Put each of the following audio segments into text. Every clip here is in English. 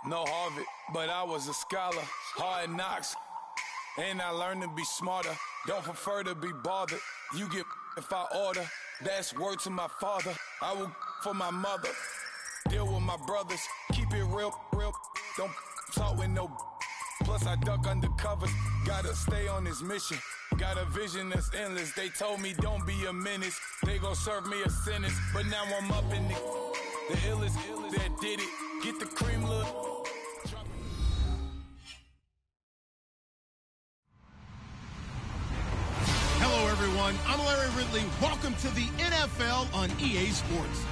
No Harvard, but I was a scholar. Hard knocks, and I learned to be smarter. Don't prefer to be bothered. You get if I order. That's word to my father. I will for my mother. Deal with my brothers. Keep it real, real. Don't talk with no. Plus I duck under covers. Gotta stay on this mission. Got a vision that's endless. They told me don't be a menace. They gon' serve me a sentence. But now I'm up in the illest that did it. Get the cream look. Hello, everyone. I'm Larry Ridley. Welcome to the NFL on EA Sports.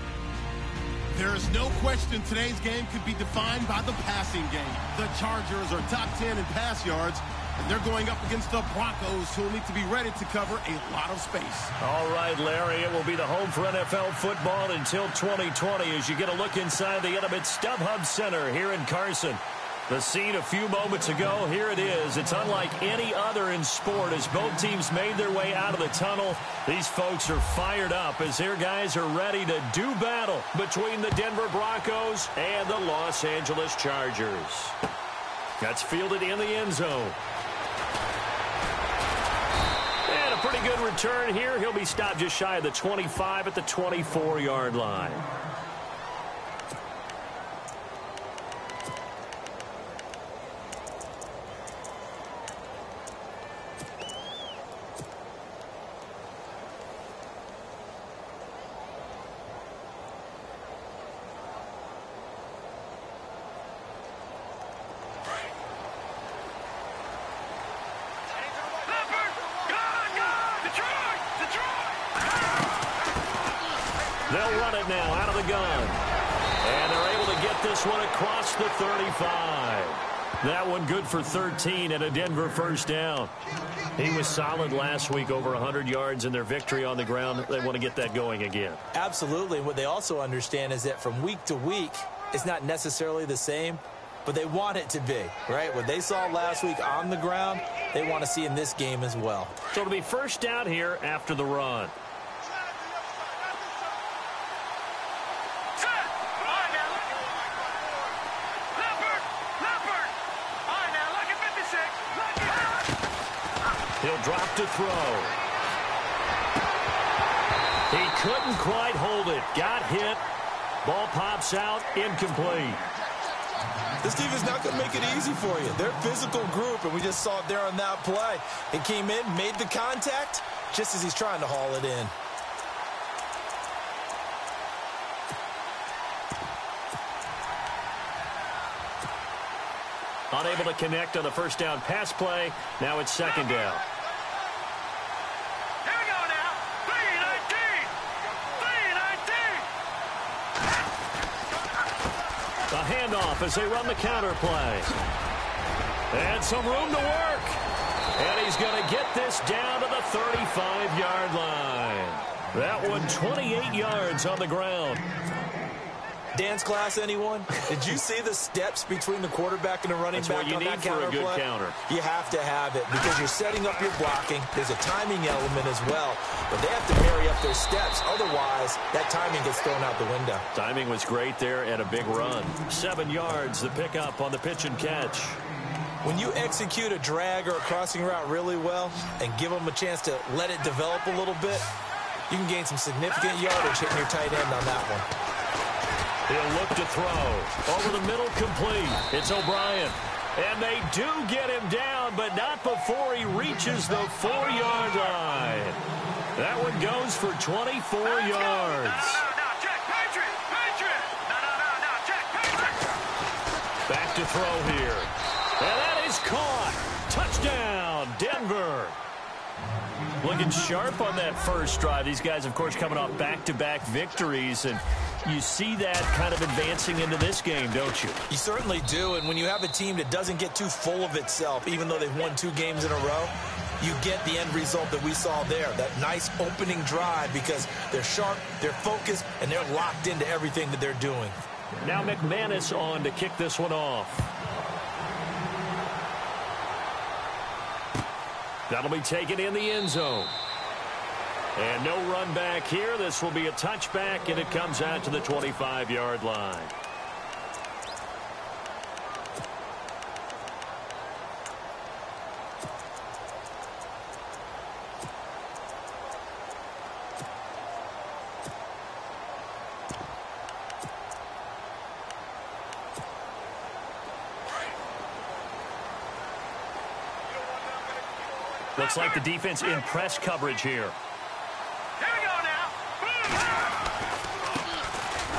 There is no question today's game could be defined by the passing game. The Chargers are top 10 in pass yards, and they're going up against the Broncos, who will need to be ready to cover a lot of space. All right, Larry, it will be the home for NFL football until 2020 as you get a look inside the intimate StubHub Center here in Carson. The scene a few moments ago, here it is. It's unlike any other in sport as both teams made their way out of the tunnel. These folks are fired up as their guys are ready to do battle between the Denver Broncos and the Los Angeles Chargers. That's fielded in the end zone. And a pretty good return here. He'll be stopped just shy of the 25 at the 24-yard line. They'll run it now out of the gun. And they're able to get this one across the 35. That one good for 13 and a Denver first down. He was solid last week, over 100 yards in their victory on the ground. They want to get that going again. Absolutely. What they also understand is that from week to week, it's not necessarily the same, but they want it to be, right? What they saw last week on the ground, they want to see in this game as well. So it'll be first down here after the run. He'll drop to throw. He couldn't quite hold it. Got hit. Ball pops out. Incomplete. This team is not going to make it easy for you. They're a physical group, and we just saw it there on that play. It came in, made the contact, just as he's trying to haul it in. Unable to connect on the first down pass play. Now it's second down. Here we go now. 3-19. 3-19. A handoff as they run the counter play. And some room to work. And he's going to get this down to the 35-yard line. That one 28 yards on the ground. Dance class, anyone? Did you see the steps between the quarterback and the running back on that counter play? That's what you need for a good counter. You have to have it because you're setting up your blocking. There's a timing element as well, but they have to marry up their steps. Otherwise, that timing gets thrown out the window. Timing was great there and a big run. 7 yards, the pickup on the pitch and catch. When you execute a drag or a crossing route really well and give them a chance to let it develop a little bit, you can gain some significant yardage hitting your tight end on that one. He'll look to throw. Over the middle, complete. It's O'Brien. And they do get him down, but not before he reaches the 4-yard line. That one goes for 24 yards. Back to throw here. And that is caught. Touchdown, Denver. Looking sharp on that first drive. These guys, of course, coming off back-to-back victories, and you see that kind of advancing into this game, don't you? You certainly do, and when you have a team that doesn't get too full of itself, even though they've won 2 games in a row, you get the end result that we saw there, that nice opening drive because they're sharp, they're focused, and they're locked into everything that they're doing. Now McManus on to kick this one off. That'll be taken in the end zone. And no run back here. This will be a touchback, and it comes out to the 25-yard line. Looks like the defense in press coverage here. Here we go now.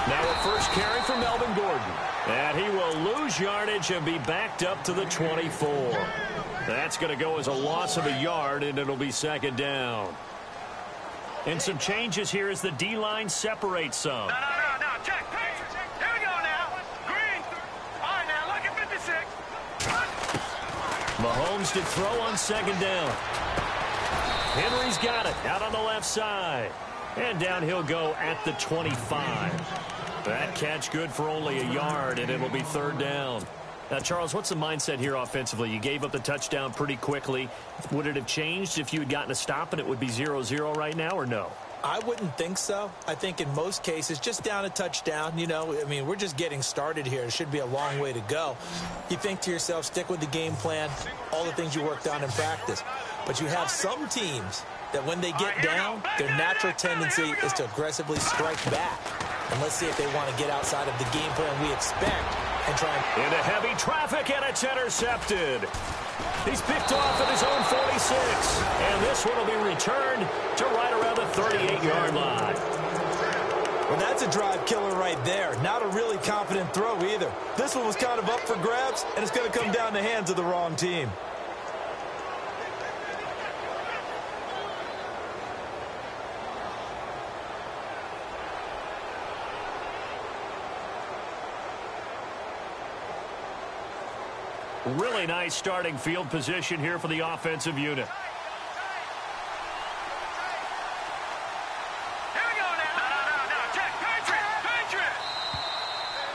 Now a first carry for Melvin Gordon. And he will lose yardage and be backed up to the 24. That's going to go as a loss of a yard, and it'll be second down. And some changes here as the D-line separates some. No. Check. Here we go now. Green. All right, now look at 56. Mahomes to throw on second down. Henry's got it out on the left side. And down he'll go at the 25. That catch good for only a yard, and it'll be third down. Now, Charles, what's the mindset here offensively? You gave up the touchdown pretty quickly. Would it have changed if you had gotten a stop and it would be 0-0 right now, or no? I wouldn't think so. I think in most cases, just down a touchdown, we're just getting started here. It should be a long way to go. You think to yourself, stick with the game plan, all the things you worked on in practice. But you have some teams that when they get down, their natural tendency is to aggressively strike back. And let's see if they want to get outside of the game plan we expect and try and... Into heavy traffic, and it's intercepted. He's picked off at his own 46. And this one will be returned to right around the 38-yard line. Well, that's a drive killer right there. Not a really confident throw either. This one was kind of up for grabs, and it's going to come down the hands of the wrong team. Really nice starting field position here for the offensive unit. Here we go now. No. Check. Patriot.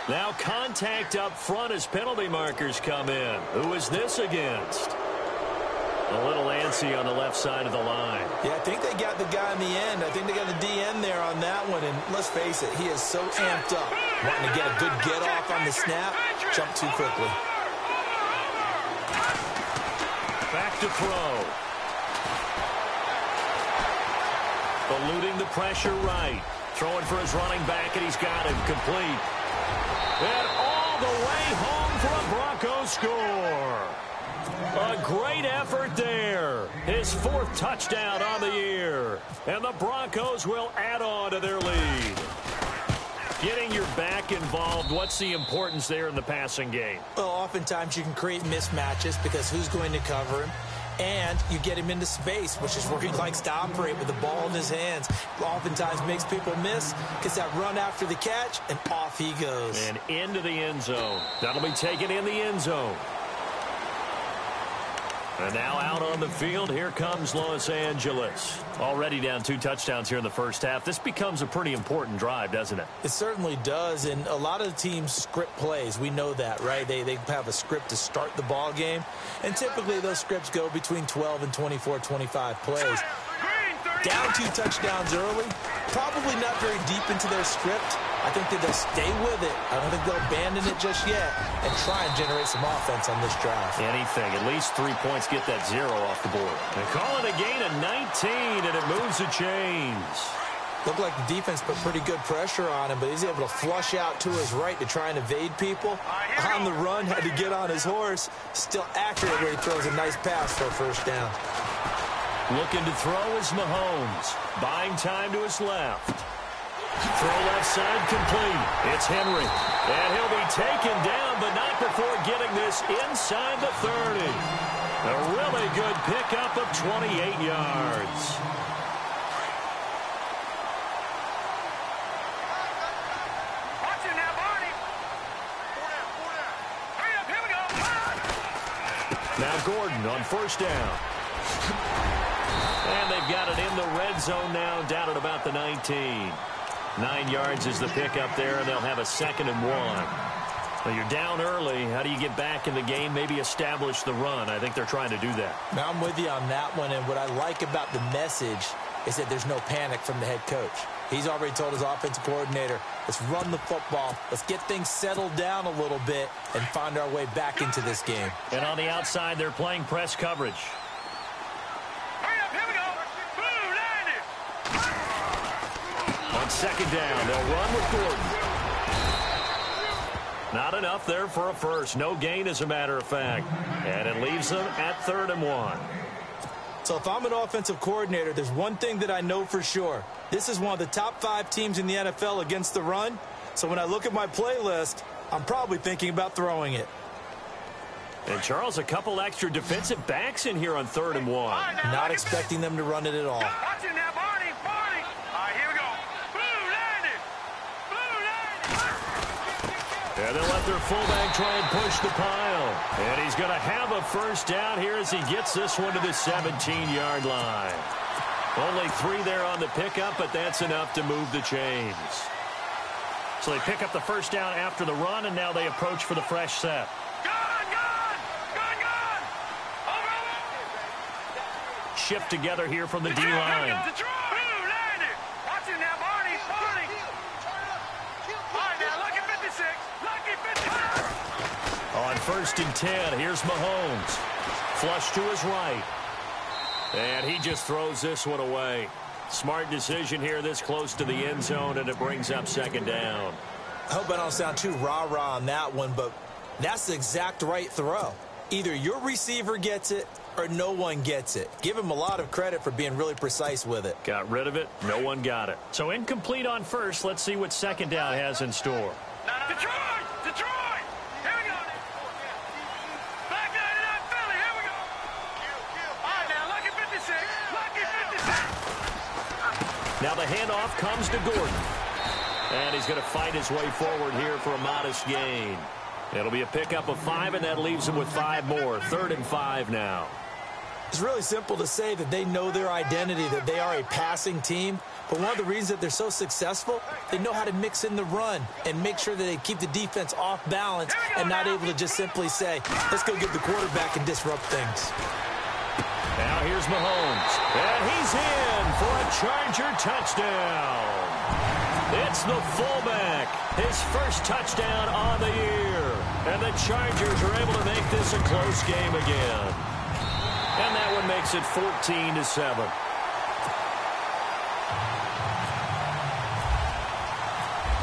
Now contact up front as penalty markers come in. Who is this against? A little antsy on the left side of the line. Yeah, I think they got the guy in the end. I think they got the DN there on that one. And let's face it, he is so amped up. Wanting to get a good get off on the snap. Jump too quickly. Back to throw. Eluding the pressure right. Throwing for his running back, and he's got him complete. And all the way home for a Broncos score. A great effort there. His fourth touchdown on the year. And the Broncos will add on to their lead. Getting your back involved, what's the importance there in the passing game? Well, oftentimes you can create mismatches because who's going to cover him? And you get him into space, which is where he likes to operate with the ball in his hands. Oftentimes makes people miss, gets that run after the catch, and off he goes. And into the end zone. That'll be taken in the end zone. And now out on the field, here comes Los Angeles. Already down 2 touchdowns here in the first half. This becomes a pretty important drive, doesn't it? It certainly does, and a lot of the teams script plays. We know that, right? They have a script to start the ball game, and typically those scripts go between 12 and 24, 25 plays. Down 2 touchdowns early, probably not very deep into their script. I think that they'll stay with it. I don't think they'll abandon it just yet and try and generate some offense on this drive. Anything. At least 3 points get that 0 off the board. And call it a gain of 19, and it moves the chains. Looked like the defense put pretty good pressure on him, but he's able to flush out to his right to try and evade people. On the run, had to get on his horse. Still accurate where he throws a nice pass for a first down. Looking to throw is Mahomes. Buying time to his left. Throw left side complete. It's Henry. And he'll be taken down, but not before getting this inside the 30. A really good pickup of 28 yards. Watch it now, Barney. 4 down. Hurry up, here we go. Now Gordon on first down. And they've got it in the red zone now, down at about the 19. 9 yards is the pickup there, and they'll have a 2nd and 1. Well, you're down early. How do you get back in the game? Maybe establish the run. I think they're trying to do that. Now, I'm with you on that one, and what I like about the message is that there's no panic from the head coach. He's already told his offensive coordinator, let's run the football, let's get things settled down a little bit and find our way back into this game. And on the outside, they're playing press coverage. On 2nd down, they'll run with Gordon. Not enough there for a first. No gain, as a matter of fact. And it leaves them at 3rd and 1. So if I'm an offensive coordinator, there's one thing that I know for sure. This is one of the top 5 teams in the NFL against the run. So when I look at my playlist, I'm probably thinking about throwing it. And, Charles, a couple extra defensive backs in here on 3rd and 1. Not expecting them to run it at all. Watch it now, Barney. Barney. All right, here we go. Blue landed. Blue landed. And they'll let their fullback try and push the pile. And he's going to have a first down here as he gets this one to the 17-yard line. Only 3 there on the pickup, but that's enough to move the chains. So they pick up the first down after the run, and now they approach for the fresh set. Shift together here from the D-line. On 1st and 10, here's Mahomes. Flush to his right. And he just throws this one away. Smart decision here this close to the end zone, and it brings up 2nd down. I hope I don't sound too rah-rah on that one, but that's the exact right throw. Either your receiver gets it or no one gets it. Give him a lot of credit for being really precise with it. Got rid of it. No one got it. So incomplete on 1st. Let's see what 2nd down has in store. Detroit! Detroit! Here we go. Back 99 Philly. Here we go. All right, now, lucky 56. Lucky 56. Now the handoff comes to Gordon. And he's going to fight his way forward here for a modest gain. It'll be a pickup of 5, and that leaves him with 5 more. 3rd and 5 now. It's really simple to say that they know their identity, that they are a passing team. But one of the reasons that they're so successful, they know how to mix in the run and make sure that they keep the defense off balance and not able to just simply say, let's go get the quarterback and disrupt things. Now here's Mahomes. And he's in for a Charger touchdown. It's the fullback, his first touchdown on the year. And the Chargers are able to make this a close game again. And that one makes it 14-7.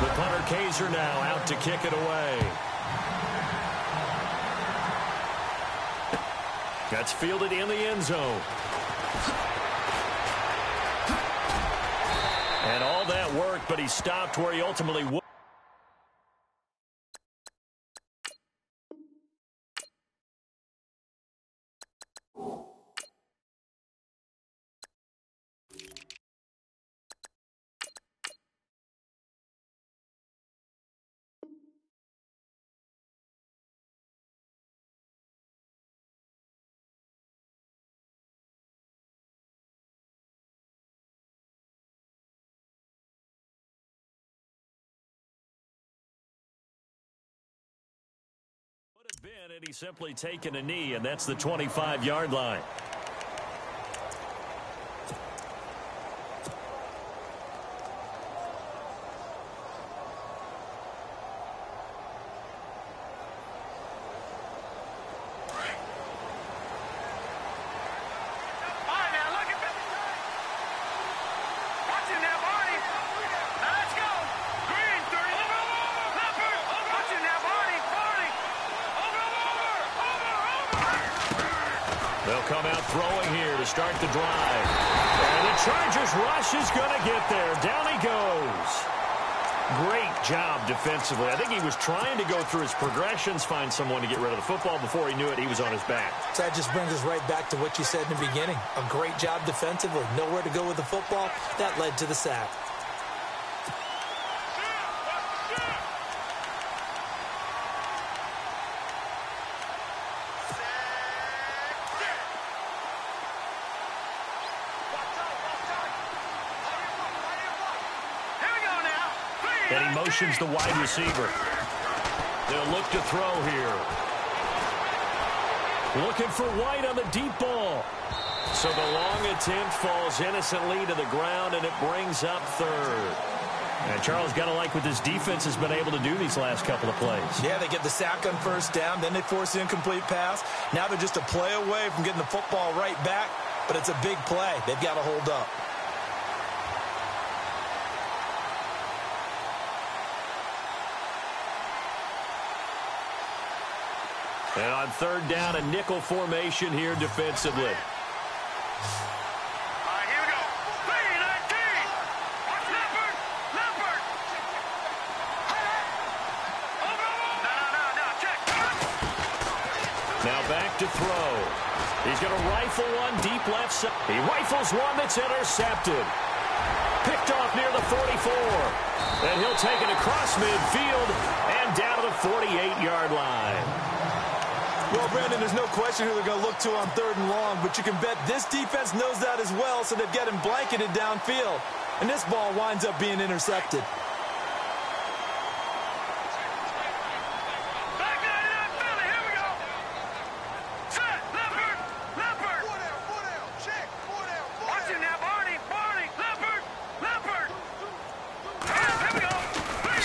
The punter Kaiser now out to kick it away. That's fielded in the end zone. And all that worked, but he stopped where he ultimately would. Been, and he's simply taken a knee, and that's the 25-yard line. They'll come out throwing here to start the drive. And the Chargers rush is going to get there. Down he goes. Great job defensively. I think he was trying to go through his progressions, find someone to get rid of the football. Before he knew it, he was on his back. So that just brings us right back to what you said in the beginning. A great job defensively. Nowhere to go with the football. That led to the sack. And he motions the wide receiver. They'll look to throw here. Looking for White on the deep ball. So the long attempt falls innocently to the ground, and it brings up 3rd. And Charles, got to like what this defense has been able to do these last couple of plays. Yeah, they get the sack on 1st down, then they force the incomplete pass. Now they're just a play away from getting the football right back, but it's a big play. They've got to hold up. And on 3rd down, a nickel formation here defensively. back to throw. He's going to rifle one deep left side. He rifles one that's intercepted. Picked off near the 44. And he'll take it across midfield and down to the 48-yard line. Well, Brandon, there's no question who they're going to look to on 3rd and long, but you can bet this defense knows that as well, so they've got him blanketed downfield. And this ball winds up being intercepted.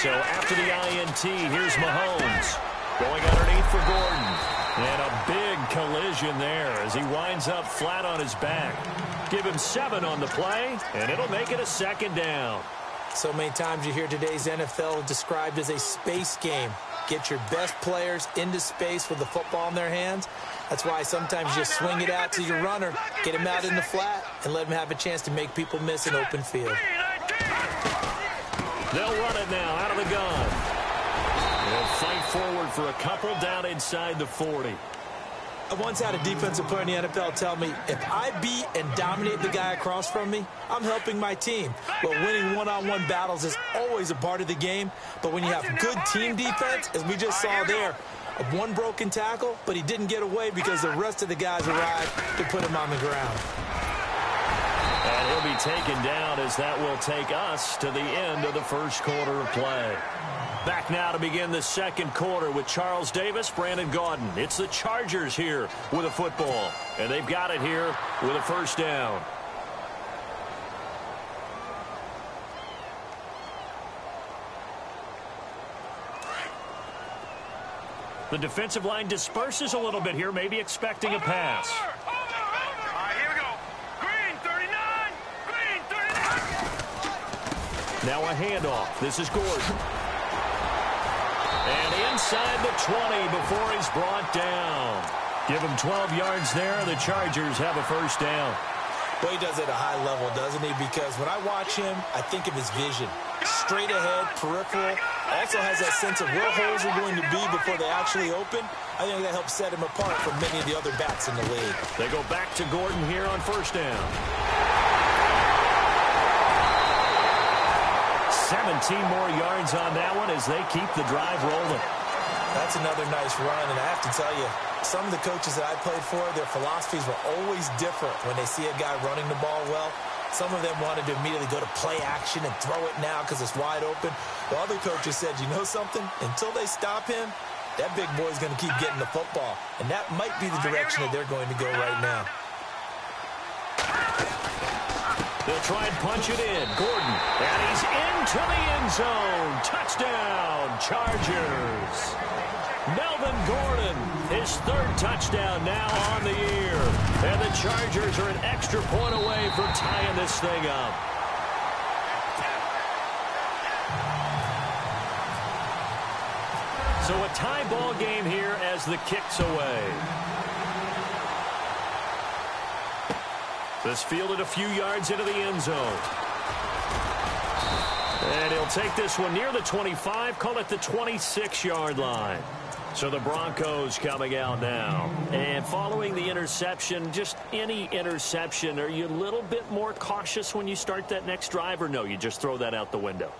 So after the INT, here's Mahomes going underneath for Gordon. And a big collision there as he winds up flat on his back. Give him 7 on the play, and it'll make it a 2nd down. So many times you hear today's NFL described as a space game. Get your best players into space with the football in their hands. That's why sometimes you just swing it out to your runner, get him out in the flat, and let him have a chance to make people miss an open field. They'll run it now out of the gun. They'll fight forward for a couple down inside the 40. I once had a defensive player in the NFL tell me, if I beat and dominate the guy across from me, I'm helping my team. Well, winning one-on-one battles is always a part of the game, but when you have good team defense, as we just saw there, one broken tackle, but he didn't get away because the rest of the guys arrived to put him on the ground. And he'll be taken down as that will take us to the end of the first quarter of play. Back now to begin the second quarter with Charles Davis, Brandon Gaudin. It's the Chargers here with a football, and they've got it here with a first down. The defensive line disperses a little bit here, maybe expecting a pass. Now a handoff. This is Gordon. And inside the 20 before he's brought down. Give him 12 yards there. The Chargers have a first down. Well, he does it at a high level, doesn't he? Because when I watch him, I think of his vision. Straight ahead, peripheral. Also has that sense of where holes are going to be before they actually open. I think that helps set him apart from many of the other backs in the league. They go back to Gordon here on first down. 17 more yards on that one as they keep the drive rolling. That's another nice run, and I have to tell you, some of the coaches that I played for, their philosophies were always different when they see a guy running the ball well. Some of them wanted to immediately go to play action and throw it now because it's wide open. The other coaches said, you know something? Until they stop him, that big boy's going to keep getting the football. And that might be the direction that they're going to go right now. They'll try and punch it in. Gordon, and he's into the end zone. Touchdown, Chargers. Melvin Gordon, his 3rd touchdown now on the year. And the Chargers are an extra point away from tying this thing up. So a tie ball game here as the kick's away. This fielded a few yards into the end zone. And he'll take this one near the 25, call it the 26-yard line. So the Broncos coming out now. And following the interception, just any interception, are you a little bit more cautious when you start that next drive, or no, you just throw that out the window?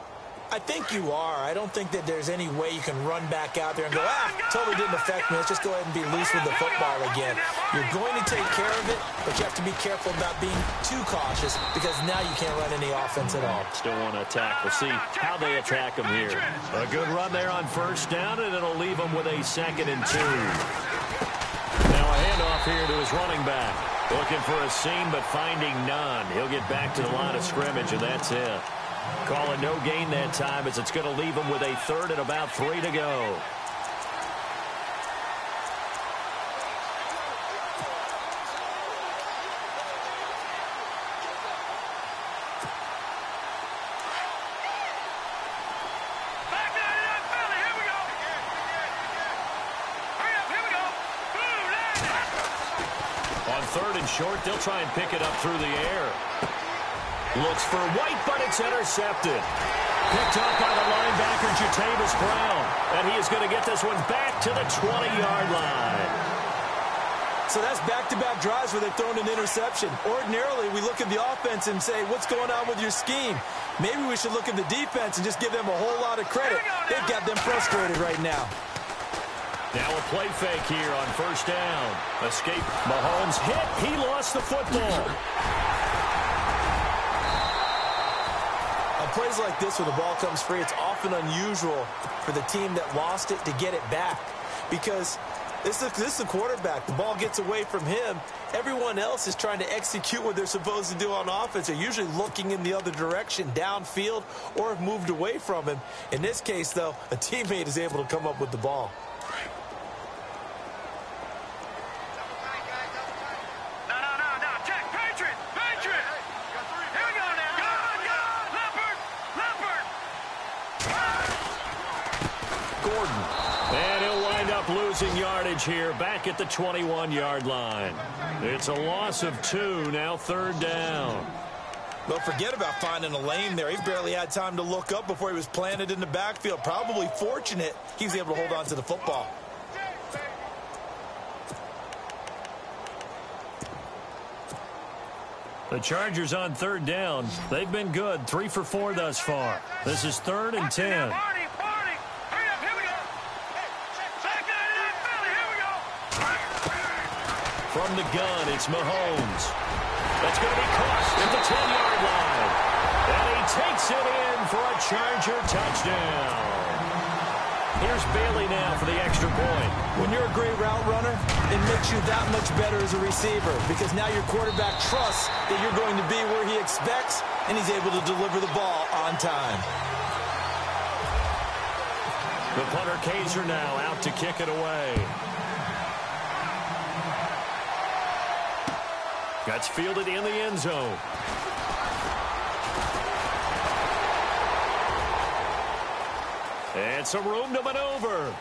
I think you are. I don't think that there's any way you can run back out there and go, totally didn't affect me. Let's just go ahead and be loose with the football again. You're going to take care of it, but you have to be careful about being too cautious because now you can't run any offense at all. Still want to attack. We'll see how they attack them here. A good run there on first down, and it'll leave them with a 2nd and 2. Now a handoff here to his running back. Looking for a seam, but finding none. He'll get back to the line of scrimmage, and that's it. Calling no gain that time as it's going to leave him with a 3rd and about 3 to go. On 3rd and short, they'll try and pick it up through the air. Looks for White, but it's intercepted. Picked up by the linebacker, Jatavis Brown. And he is going to get this one back to the 20-yard line. So that's back-to-back drives where they've thrown an interception. Ordinarily, we look at the offense and say, what's going on with your scheme? Maybe we should look at the defense and just give them a whole lot of credit. They've got them frustrated right now. Now a play fake here on first down. Escape. Mahomes hit. He lost the football. On plays like this where the ball comes free, it's often unusual for the team that lost it to get it back. Because this is the quarterback. The ball gets away from him. Everyone else is trying to execute what they're supposed to do on offense. They're usually looking in the other direction, downfield, or have moved away from him. In this case, though, a teammate is able to come up with the ball. Losing yardage here, back at the 21-yard line. It's a loss of 2, now third down. Well, forget about finding a lane there. He barely had time to look up before he was planted in the backfield. Probably fortunate he was able to hold on to the football. The Chargers on third down. They've been good, 3 for 4 thus far. This is 3rd and 10. From the gun, it's Mahomes. That's going to be caught at the 10-yard line. And he takes it in for a Charger touchdown. Here's Bailey now for the extra point. When you're a great route runner, it makes you that much better as a receiver because now your quarterback trusts that you're going to be where he expects, and he's able to deliver the ball on time. The punter Kaiser now out to kick it away. That's fielded in the end zone. And some room to maneuver.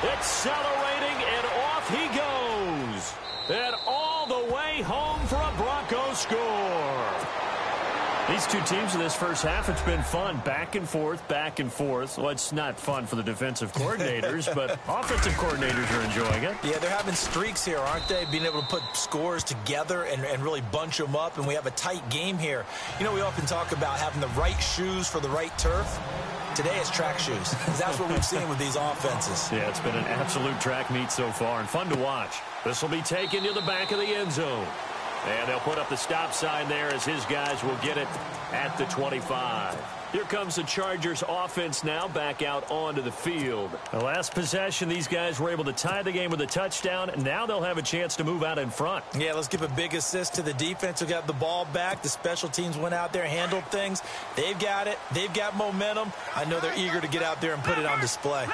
Accelerating, and off he goes. And all the way home for a Broncos score. These two teams in this first half, it's been fun. Back and forth, back and forth. Well, it's not fun for the defensive coordinators, but offensive coordinators are enjoying it. Yeah, they're having streaks here, aren't they? Being able to put scores together and really bunch them up, and we have a tight game here. You know, we often talk about having the right shoes for the right turf. Today it's track shoes. That's what we've seen with these offenses. Yeah, it's been an absolute track meet so far, and fun to watch. This will be taken to the back of the end zone. And they'll put up the stop sign there as his guys will get it at the 25. Here comes the Chargers offense now back out onto the field. The last possession, these guys were able to tie the game with a touchdown, and now they'll have a chance to move out in front. Yeah, let's give a big assist to the defense who got the ball back. The special teams went out there, handled things. They've got it. They've got momentum. I know they're eager to get out there and put it on display.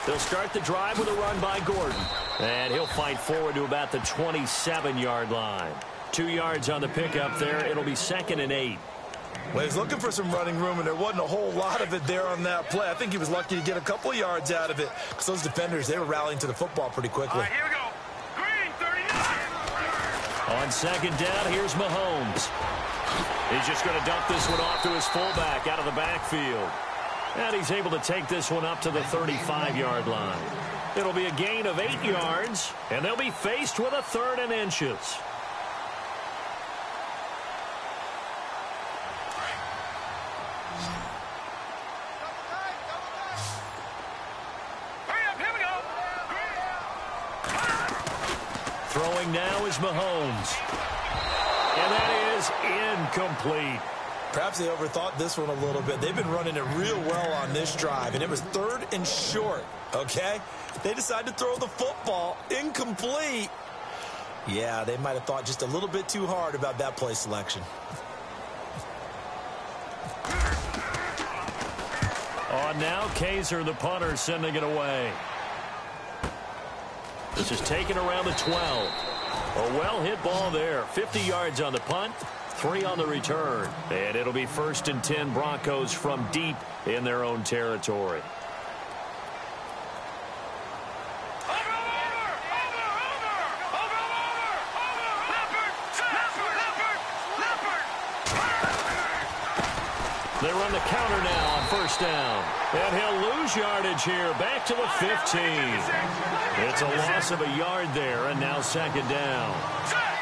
They'll start the drive with a run by Gordon. And he'll fight forward to about the 27-yard line. 2 yards on the pickup there. It'll be 2nd and 8. Well, he's looking for some running room, and there wasn't a whole lot of it there on that play. I think he was lucky to get a couple of yards out of it because those defenders, they were rallying to the football pretty quickly. All right, here we go. Green, 39. On 2nd down, here's Mahomes. He's just going to dump this one off to his fullback out of the backfield. And he's able to take this one up to the 35-yard line. It'll be a gain of 8 yards, and they'll be faced with a 3rd and inches. Throwing now is Mahomes. And that is incomplete. Perhaps they overthought this one a little bit. They've been running it real well on this drive, and it was 3rd and short, okay? They decided to throw the football incomplete. Yeah, they might have thought just a little bit too hard about that play selection. On now, Kaiser, the punter, sending it away. This is taken around the 12. A well-hit ball there. 50 yards on the punt, 3 on the return. And it'll be 1st and 10 Broncos from deep in their own territory. They run the counter now on first down. And he'll lose yardage here, back to the 15. It's a loss of a yard there, and now second down.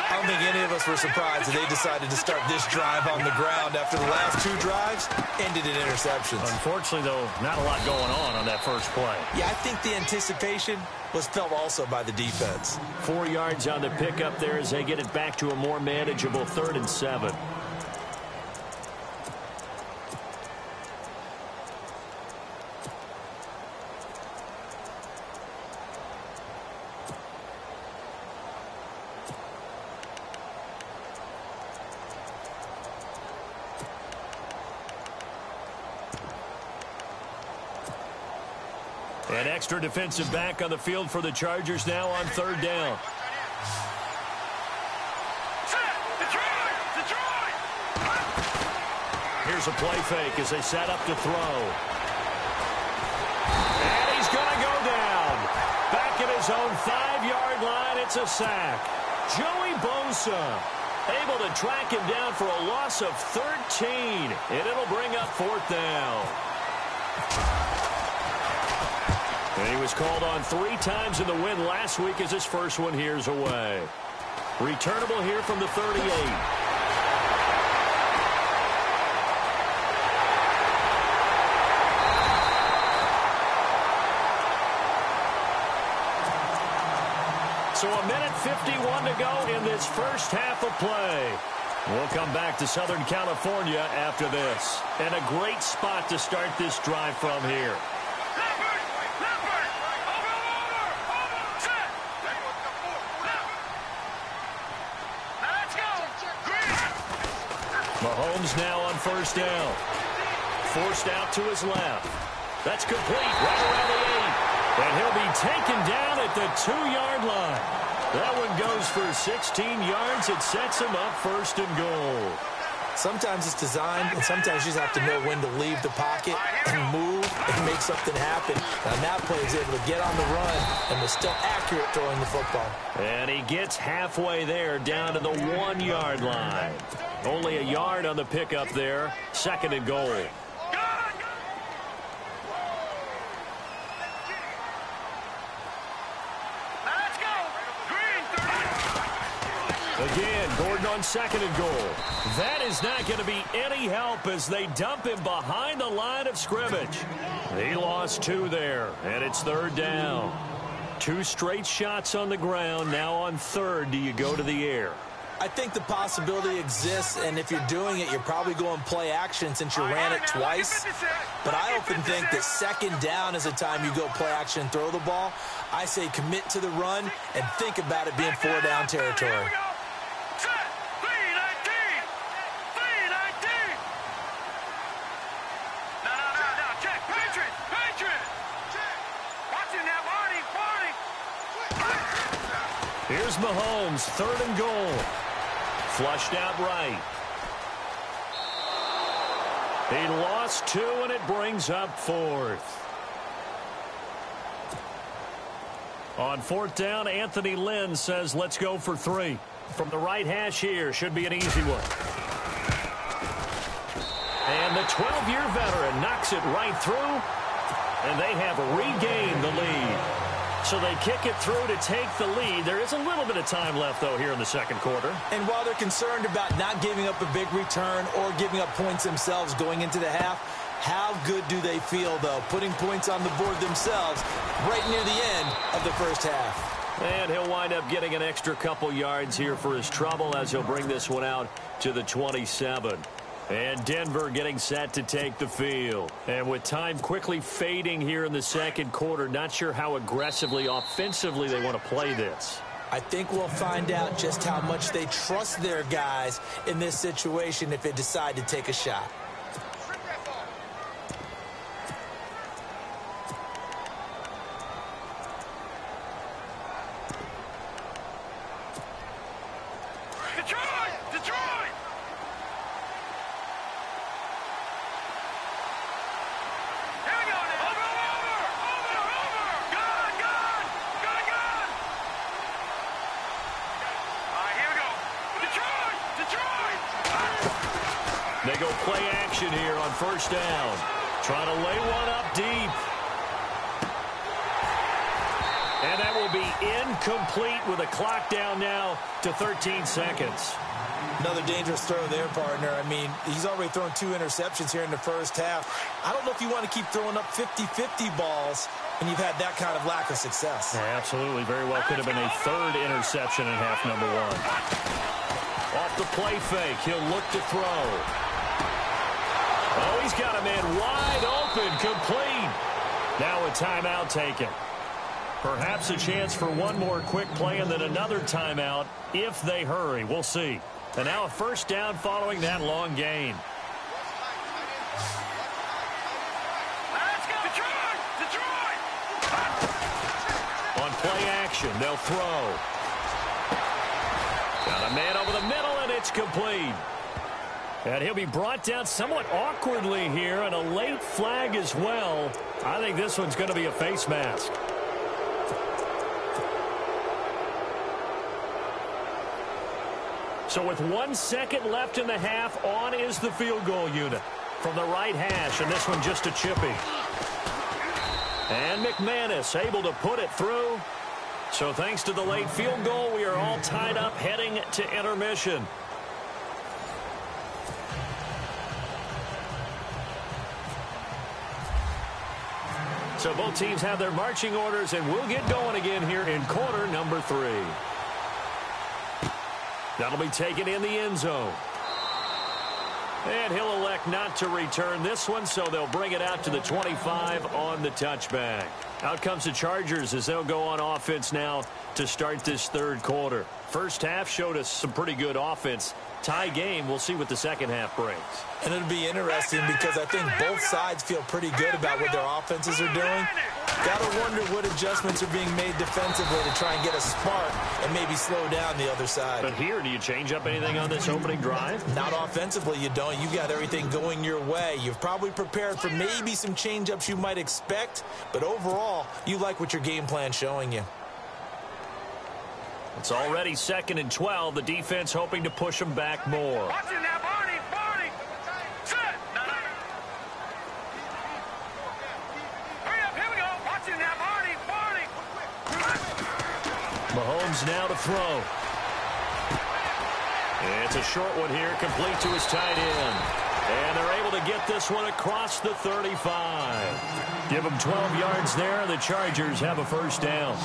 I don't think any of us were surprised that they decided to start this drive on the ground after the last two drives ended in interceptions. Unfortunately, though, not a lot going on that first play. Yeah, I think the anticipation was felt also by the defense. 4 yards on the pickup there as they get it back to a more manageable 3rd and 7. An extra defensive back on the field for the Chargers now on 3rd down. Here's a play fake as they set up to throw. And he's going to go down. Back at his own 5-yard line, it's a sack. Joey Bosa able to track him down for a loss of 13. And it'll bring up 4th down. And he was called on 3 times in the win last week as his first one here's away. Returnable here from the 38. So a minute 51 to go in this first half of play. We'll come back to Southern California after this. And a great spot to start this drive from here. Mahomes now on first down. Forced out to his left. That's complete right around the 8. And he'll be taken down at the 2-yard line. That one goes for 16 yards. It sets him up 1st and goal. Sometimes it's designed, and sometimes you just have to know when to leave the pocket and move and make something happen. And that play is able to get on the run and was still accurate throwing the football. And he gets halfway there down to the 1-yard line. Only a yard on the pickup there. 2nd and goal. Again, Gordon on 2nd and goal. That is not going to be any help as they dump him behind the line of scrimmage. He lost 2 there, and it's 3rd down. 2 straight shots on the ground. Now on 3rd, do you go to the air? I think the possibility exists, and if you're doing it, you're probably going play action since you ran it twice. But I often think that 2nd down is the time you go play action and throw the ball. I say commit to the run and think about it being 4-down territory. Here's Mahomes, 3rd and goal. Flushed out right. He lost 2, and it brings up 4th. On 4th down, Anthony Lynn says, let's go for 3. From the right hash here, should be an easy one. And the 12-year veteran knocks it right through, and they have regained the lead. So they kick it through to take the lead. There is a little bit of time left, though, here in the 2nd quarter. And while they're concerned about not giving up a big return or giving up points themselves going into the half, how good do they feel, though, putting points on the board themselves right near the end of the first half? And he'll wind up getting an extra couple yards here for his trouble as he'll bring this one out to the 27. And Denver getting set to take the field. And with time quickly fading here in the 2nd quarter, not sure how aggressively, offensively they want to play this. I think we'll find out just how much they trust their guys in this situation if they decide to take a shot. They go play action here on first down. Trying to lay one up deep. And that will be incomplete with a clock down now to 13 seconds. Another dangerous throw there, partner. I mean, he's already thrown 2 interceptions here in the first half. I don't know if you want to keep throwing up 50-50 balls when you've had that kind of lack of success. Yeah, absolutely. Very well could have been a 3rd interception in half number 1. Off the play fake. He'll look to throw. Oh, he's got a man wide open, complete. Now a timeout taken. Perhaps a chance for one more quick play and then another timeout if they hurry. We'll see. And now a first down following that long gain. Let's go. Detroit! On play action, they'll throw. Got a man over the middle, and it's complete. And he'll be brought down somewhat awkwardly here, and a late flag as well. I think this one's going to be a face mask. So with 1 second left in the half, on is the field goal unit from the right hash, and this one just a chippy. And McManus able to put it through. So thanks to the late field goal, we are all tied up heading to intermission. So both teams have their marching orders, and we'll get going again here in quarter number 3. That'll be taken in the end zone. And he'll elect not to return this one, so they'll bring it out to the 25 on the touchback. Out comes the Chargers as they'll go on offense now to start this 3rd quarter. First half showed us some pretty good offense. Tie game, we'll see what the second half brings. And it'll be interesting because I think both sides feel pretty good about what their offenses are doing. Gotta wonder what adjustments are being made defensively to try and get a spark and maybe slow down the other side. But here, do you change up anything on this opening drive? Not offensively, you don't. You got everything going your way. You've probably prepared for maybe some change-ups you might expect, but overall, you like what your game plan's showing you. It's already 2nd and 12. The defense hoping to push them back more. Watch it now, Barney! Set! Hurry up, here we go! Watch it now, Barney! Mahomes now to throw. It's a short one here, complete to his tight end. And they're able to get this one across the 35. Give them 12 yards there, and the Chargers have a first down.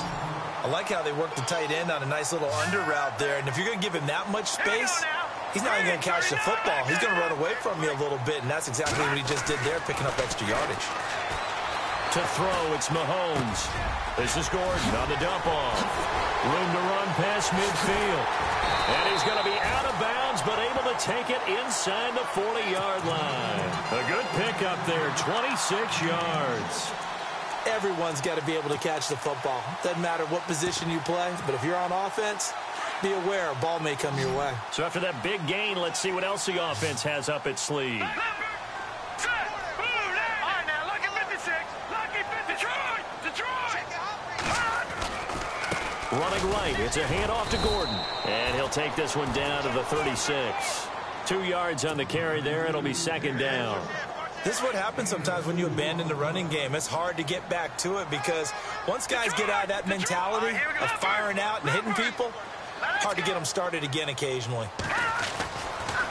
I like how they work the tight end on a nice little under route there. And if you're going to give him that much space, he's not even going to catch the football. He's going to run away from you a little bit, and that's exactly what he just did there, picking up extra yardage. To throw, it's Mahomes. This is Gordon on the dump off. Room to run past midfield. And he's going to be out of bounds, but able to take it inside the 40-yard line. A good pickup there, 26 yards. Everyone's got to be able to catch the football. Doesn't matter what position you play, but if you're on offense, be aware a ball may come your way. So after that big gain, let's see what else the offense has up its sleeve. Running right, it's a handoff to Gordon. And he'll take this one down to the 36. 2 yards on the carry there. It'll be 2nd down. This is what happens sometimes when you abandon the running game. It's hard to get back to it because once guys get out of that mentality of firing out and hitting people, hard to get them started again occasionally.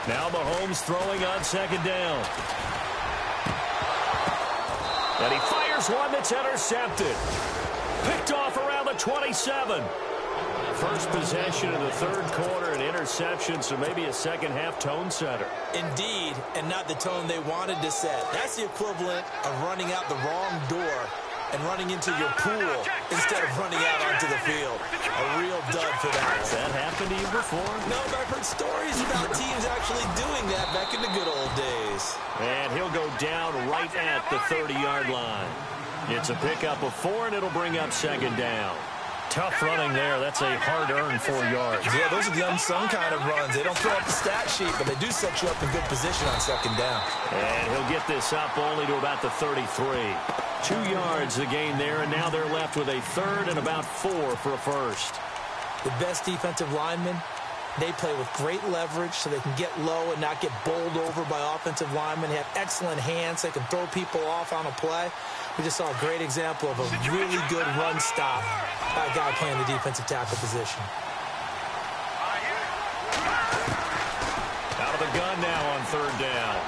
Now Mahomes throwing on 2nd down. And he fires one that's intercepted. Picked off around the 27. First possession of the 3rd quarter, an interception, so maybe a second-half tone setter. Indeed, and not the tone they wanted to set. That's the equivalent of running out the wrong door and running into your pool instead of running out onto the field. A real dud for that. Has that happened to you before? No, but I've heard stories about teams actually doing that back in the good old days. And he'll go down right at the 30-yard line. It's a pickup of 4, and it'll bring up 2nd down. Tough running there. That's a hard-earned 4 yards. Yeah, those are the unsung kind of runs. They don't throw up the stat sheet, but they do set you up in good position on 2nd down. And he'll get this up only to about the 33. 2 yards the gain there, and now they're left with a 3rd and about 4 for a first. The best defensive linemen They play with great leverage so they can get low and not get bowled over by offensive linemen. They have excellent hands. They can throw people off on a play. We just saw a great example of a really good run stop by a guy playing the defensive tackle position. Out of the gun now on third down.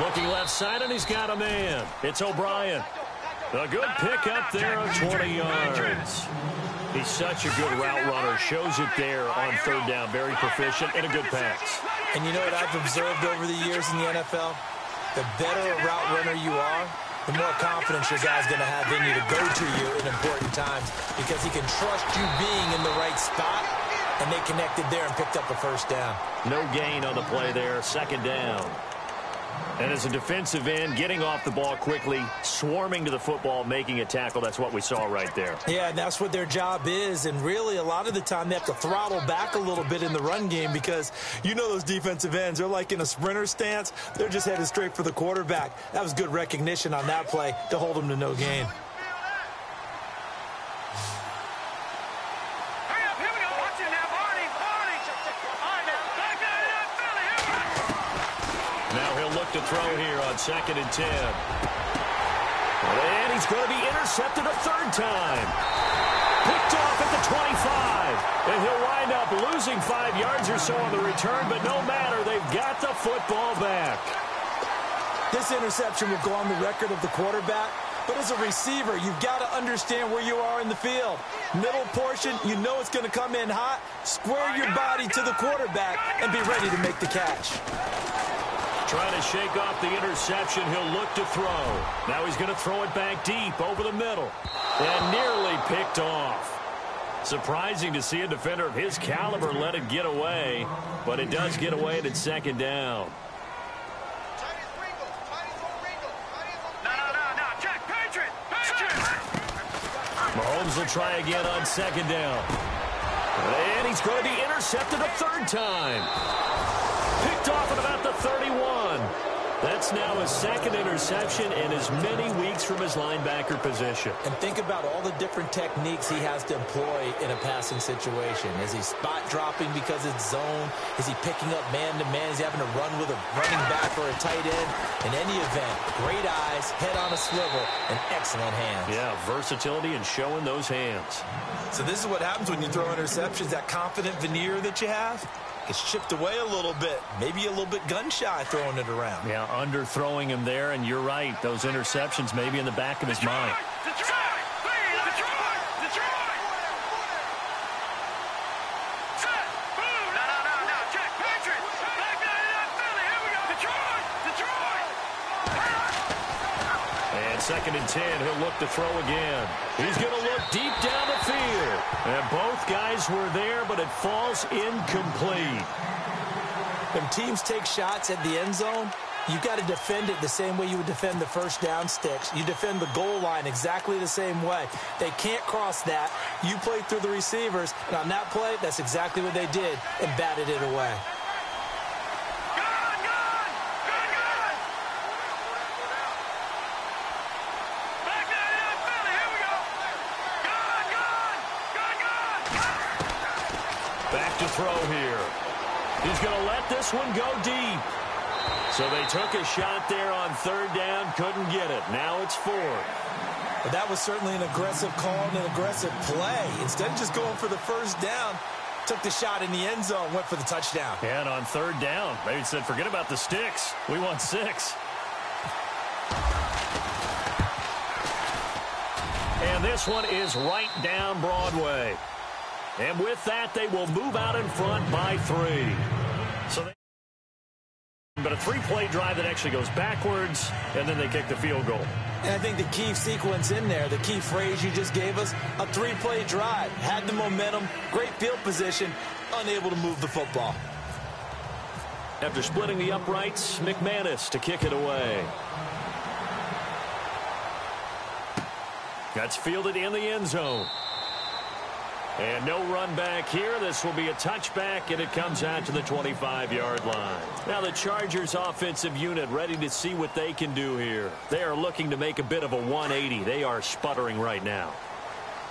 Looking left side, and he's got a man. It's O'Brien. A good pickup there of 20 yards. He's such a good route runner. Shows it there on third down. Very proficient and a good pass. And you know what I've observed over the years in the NFL? The better a route runner you are, the more confidence your guy's going to have in you to go to you in important times because he can trust you being in the right spot, and they connected there and picked up a first down. No gain on the play there. Second down. And as a defensive end, getting off the ball quickly, swarming to the football, making a tackle, that's what we saw right there. Yeah, and that's what their job is. And really, a lot of the time, they have to throttle back a little bit in the run game because you know those defensive ends, they're like in a sprinter stance. They're just headed straight for the quarterback. That was good recognition on that play to hold them to no gain. To throw here on 2nd and 10. And he's going to be intercepted a third time. Picked off at the 25. And he'll wind up losing 5 yards or so on the return, but no matter, they've got the football back. This interception will go on the record of the quarterback, but as a receiver, you've got to understand where you are in the field. Middle portion, you know it's going to come in hot. Square your body to the quarterback and be ready to make the catch. Trying to shake off the interception. He'll look to throw. Now he's going to throw it back deep over the middle. And nearly picked off. Surprising to see a defender of his caliber let it get away. But it does get away and it's second down. Mahomes will try again on second down. And he's going to be intercepted a third time. Picked off at about the 31. That's now his second interception in as many weeks from his linebacker position. And think about all the different techniques he has to employ in a passing situation. Is he spot dropping because it's zone? Is he picking up man-to-man? Is he having to run with a running back or a tight end? In any event, great eyes, head on a swivel, and excellent hands. Yeah, versatility and showing those hands. So this is what happens when you throw interceptions, that confident veneer that you have. It's chipped away a little bit, maybe a little bit gun-shy throwing it around. Yeah, underthrowing him there, and you're right. Those interceptions may be in the back of his mind. And 2nd and 10, he'll look to throw again. He's going to look deep down the field. And both guys were there, but it falls incomplete. When teams take shots at the end zone, you've got to defend it the same way you would defend the first down sticks. You defend the goal line exactly the same way. They can't cross that. You play through the receivers, and on that play, that's exactly what they did and batted it away. Back to throw here. He's going to let this one go deep. So they took a shot there on third down, couldn't get it. Now it's 4. But that was certainly an aggressive call and an aggressive play. Instead of just going for the first down, took the shot in the end zone, went for the touchdown. And on third down, they said, forget about the sticks. We want 6. And this one is right down Broadway. And with that, they will move out in front by 3. But a 3-play drive that actually goes backwards, and then they kick the field goal. And I think the key sequence in there, the key phrase you just gave us, a 3-play drive. Had the momentum, great field position, unable to move the football. After splitting the uprights, McManus to kick it away. That's fielded in the end zone. And no run back here. This will be a touchback, and it comes out to the 25-yard line. Now the Chargers offensive unit ready to see what they can do here. They are looking to make a bit of a 180. They are sputtering right now.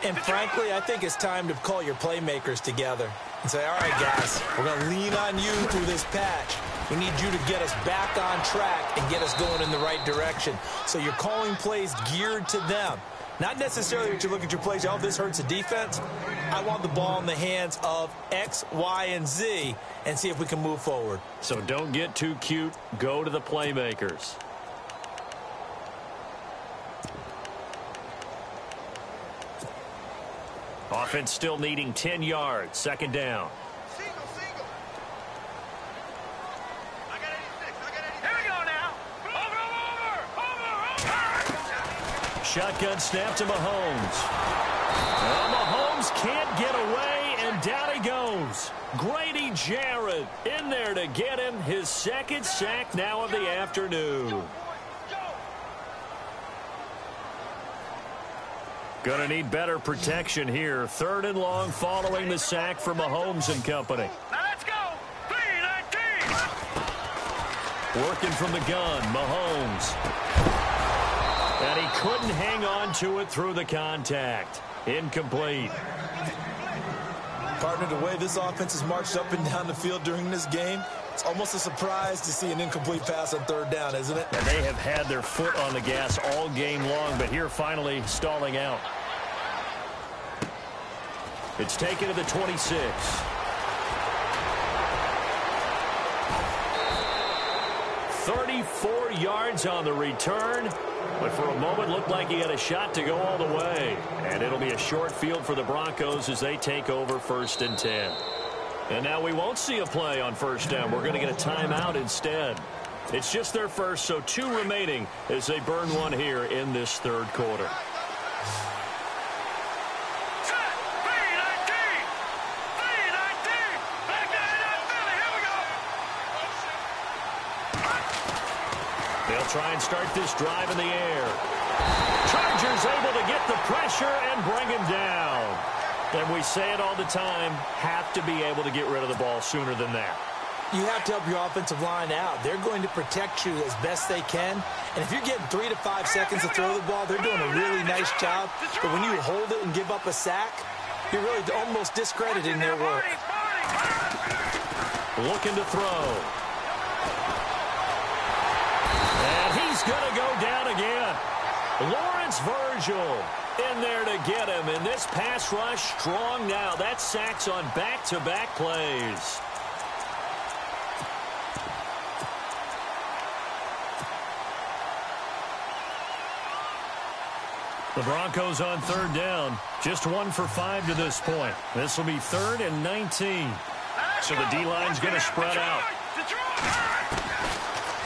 And frankly, I think it's time to call your playmakers together. and say, all right, guys, we're going to lean on you through this patch. We need you to get us back on track and get us going in the right direction. So you're calling plays geared to them. Not necessarily that you look at your plays, oh, this hurts the defense. I want the ball in the hands of X, Y, and Z and see if we can move forward. So don't get too cute. Go to the playmakers. Offense still needing 10 yards. Second down. Shotgun snap to Mahomes. Well, Mahomes can't get away, and down he goes. Grady Jarrett in there to get him his second sack now of the afternoon. Going to need better protection here. 3rd and long following the sack for Mahomes and company. Now let's go. 3-19. Working from the gun, Mahomes. And he couldn't hang on to it through the contact. Incomplete. Partner, the way this offense has marched up and down the field during this game, it's almost a surprise to see an incomplete pass on 3rd down, isn't it? And they have had their foot on the gas all game long, but here finally stalling out. It's taken to the 26. "34 yards on the return, but for a moment looked like he had a shot to go all the way. And it'll be a short field for the Broncos as they take over 1st and 10. And now we won't see a play on 1st down. We're going to get a timeout instead. It's just their first, so 2 remaining as they burn one here in this 3rd quarter. They'll try and start this drive in the air. Chargers able to get the pressure and bring him down. And we say it all the time, have to be able to get rid of the ball sooner than that. You have to help your offensive line out. They're going to protect you as best they can. And if you're getting 3 to 5 seconds to throw the ball, they're doing a really nice job. But when you hold it and give up a sack, you're really almost discrediting their work. Looking to throw. And he's going to go down again. Lawrence Virgil in there to get him. And this pass rush strong now. That's sacks on back-to-back plays. The Broncos on 3rd down. Just 1 for 5 to this point. This will be 3rd and 19. So the D-line's going to spread out.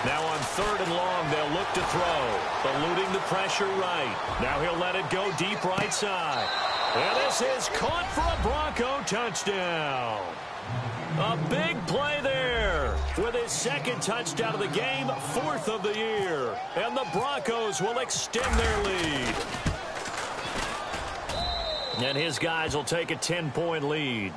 Now on 3rd and long, they'll look to throw. Eluding the pressure right. Now he'll let it go deep right side. And this is caught for a Bronco touchdown. A big play there with his 2nd touchdown of the game, 4th of the year. And the Broncos will extend their lead. And his guys will take a 10-point lead.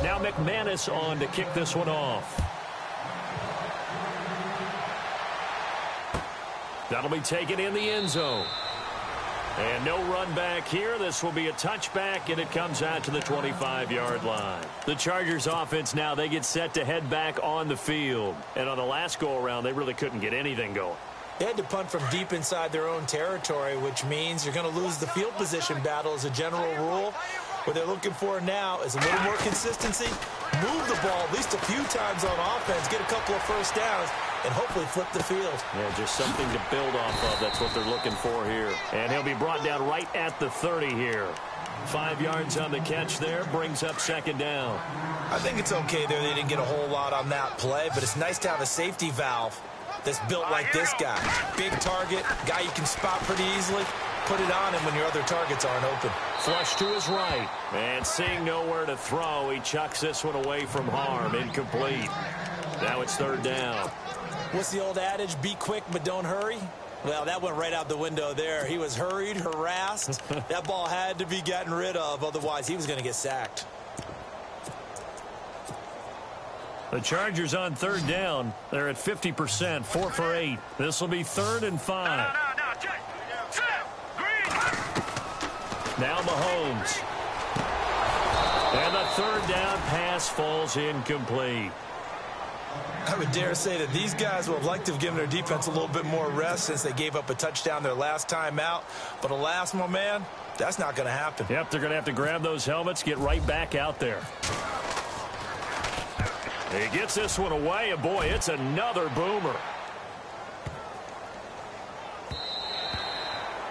Now McManus on to kick this one off. That'll be taken in the end zone. And no run back here. This will be a touchback, and it comes out to the 25-yard line. The Chargers offense now, they get set to head back on the field. And on the last go-around, they really couldn't get anything going. They had to punt from deep inside their own territory, which means you're going to lose the field position battle as a general rule. What they're looking for now is a little more consistency, move the ball at least a few times on offense, get a couple of 1st downs, and hopefully flip the field. Yeah, just something to build off of. That's what they're looking for here. And he'll be brought down right at the 30 here. 5 yards on the catch there, brings up 2nd down. I think it's okay there. They didn't get a whole lot on that play, but it's nice to have a safety valve that's built like this guy. Big target, guy you can spot pretty easily. Put it on him when your other targets aren't open. Flush to his right. And seeing nowhere to throw, he chucks this one away from harm. Incomplete. Now it's 3rd down. What's the old adage? Be quick, but don't hurry. Well, that went right out the window there. He was hurried, harassed. That ball had to be gotten rid of. Otherwise, he was going to get sacked. The Chargers on third down. They're at 50%, 4 for 8. This will be 3rd and 5. Now Mahomes. And the 3rd down pass falls incomplete. I would dare say that these guys would have liked to have given their defense a little bit more rest since they gave up a touchdown their last time out. But alas, my man, that's not going to happen. Yep, they're going to have to grab those helmets, get right back out there. He gets this one away, and boy, it's another boomer.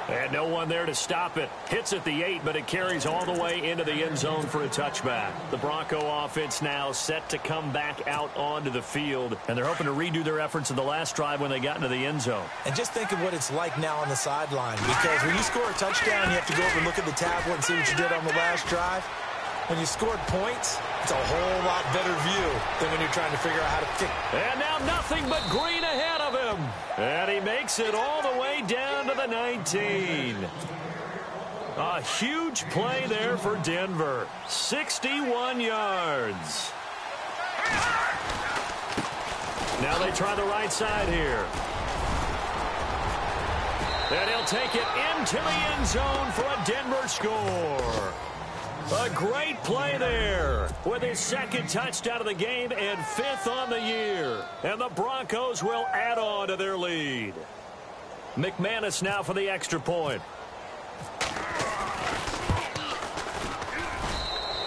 And no one there to stop it. Hits at the 8, but it carries all the way into the end zone for a touchback. The Bronco offense now set to come back out onto the field, and they're hoping to redo their efforts in the last drive when they got into the end zone. And just think of what it's like now on the sideline, because when you score a touchdown, you have to go over and look at the tablet and see what you did on the last drive. When you scored points, it's a whole lot better view than when you're trying to figure out how to kick. And now nothing but green ahead of him. And he makes it all the way down to the 19. A huge play there for Denver. 61 yards. Now they try the right side here. And he'll take it into the end zone for a Denver score. A great play there with his 2nd touchdown of the game and 5th on the year. And the Broncos will add on to their lead. McManus now for the extra point.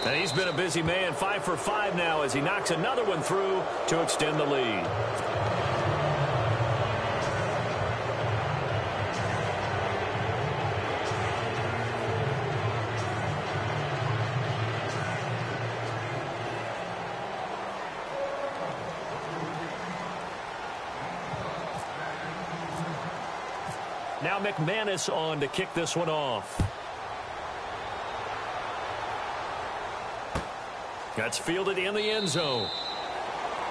And he's been a busy man, 5 for 5 now as he knocks another one through to extend the lead. Now McManus on to kick this one off. That's fielded in the end zone.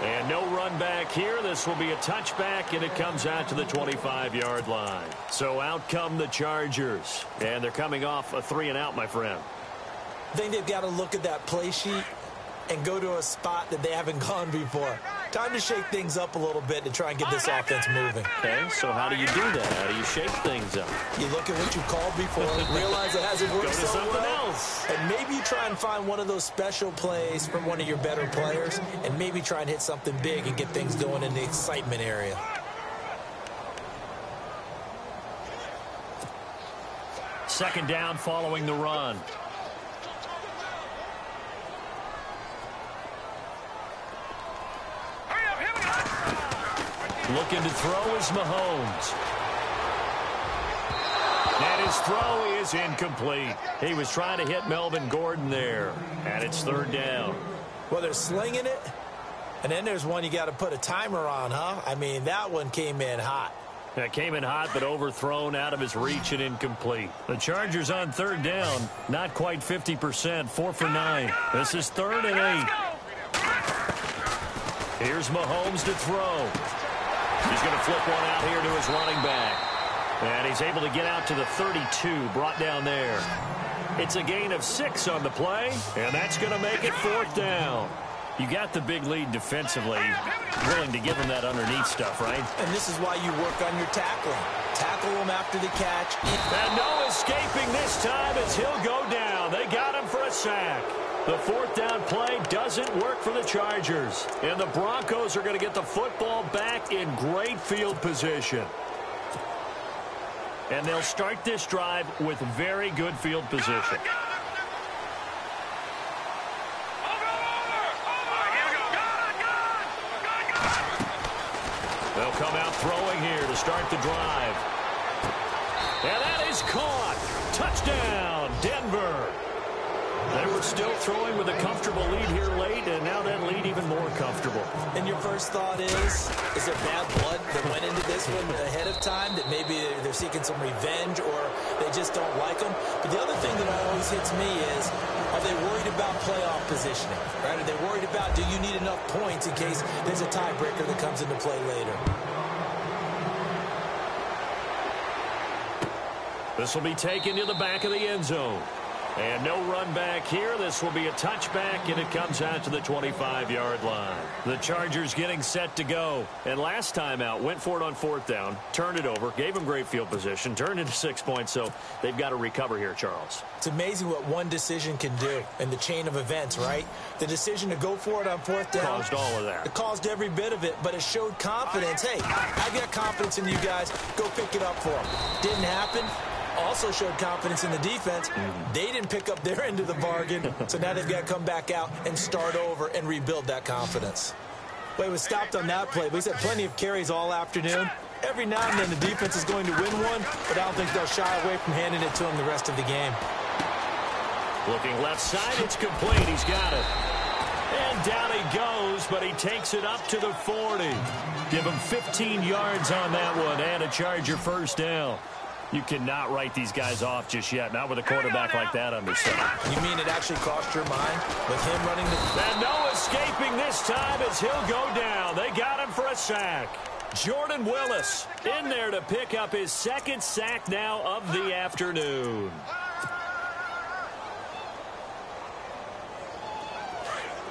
And no run back here. This will be a touchback, and it comes out to the 25-yard line. So out come the Chargers. And they're coming off a 3-and-out, my friend. I think they've got to look at that play sheet and go to a spot that they haven't gone before. Time to shake things up a little bit to try and get this offense moving. Okay, so how do you do that? How do you shake things up? You look at what you called before, realize it hasn't worked Go to so something well, else. and maybe you try and find one of those special plays from one of your better players, and maybe try and hit something big and get things going in the excitement area. Second down following the run. Looking to throw is Mahomes. And his throw is incomplete. He was trying to hit Melvin Gordon there. And it's 3rd down. Well, they're slinging it. And then there's one you got to put a timer on, huh? I mean, that one came in hot. That came in hot, but overthrown out of his reach and incomplete. The Chargers on 3rd down. Not quite 50%, 4 for 9. This is 3rd and 8. Here's Mahomes to throw. He's going to flip one out here to his running back. And he's able to get out to the 32, brought down there. It's a gain of 6 on the play, and that's going to make it 4th down. You got the big lead defensively, willing to give him that underneath stuff, right? And this is why you work on your tackling. Tackle him after the catch. And no escaping this time as he'll go down. They got him for a sack. The 4th down play doesn't work for the Chargers. And the Broncos are going to get the football back in great field position. And they'll start this drive with very good field position. They'll come out throwing here to start the drive. And that is caught. Touchdown, Denver. They were still throwing with a comfortable lead here late, and now that lead even more comfortable. And your first thought is there bad blood that went into this one ahead of time, that maybe they're seeking some revenge or they just don't like them? But the other thing that always hits me is, are they worried about playoff positioning? Right? Are they worried about, do you need enough points in case there's a tiebreaker that comes into play later? This will be taken to the back of the end zone. And no run back here. This will be a touchback, and it comes out to the 25-yard line. The Chargers getting set to go. And last time out, went for it on 4th down, turned it over, gave them great field position, turned into 6 points, so they've got to recover here, Charles. It's amazing what one decision can do in the chain of events, right? The decision to go for it on 4th down. Caused all of that. It caused every bit of it, but it showed confidence. Hey, I've got confidence in you guys. Go pick it up for them. Didn't happen. Also showed confidence in the defense. They didn't pick up their end of the bargain, so now they've got to come back out and start over and rebuild that confidence. Well, he was stopped on that play, but he's had plenty of carries all afternoon. Every now and then the defense is going to win one, but I don't think they'll shy away from handing it to him the rest of the game. Looking left side, it's complete. He's got it. And down he goes, but he takes it up to the 40. Give him 15 yards on that one and a Charger first down. You cannot write these guys off just yet, not with a quarterback like that under center. You mean it actually crossed your mind with him running the... And no escaping this time as he'll go down. They got him for a sack. Jordan Willis in there to pick up his 2nd sack now of the afternoon.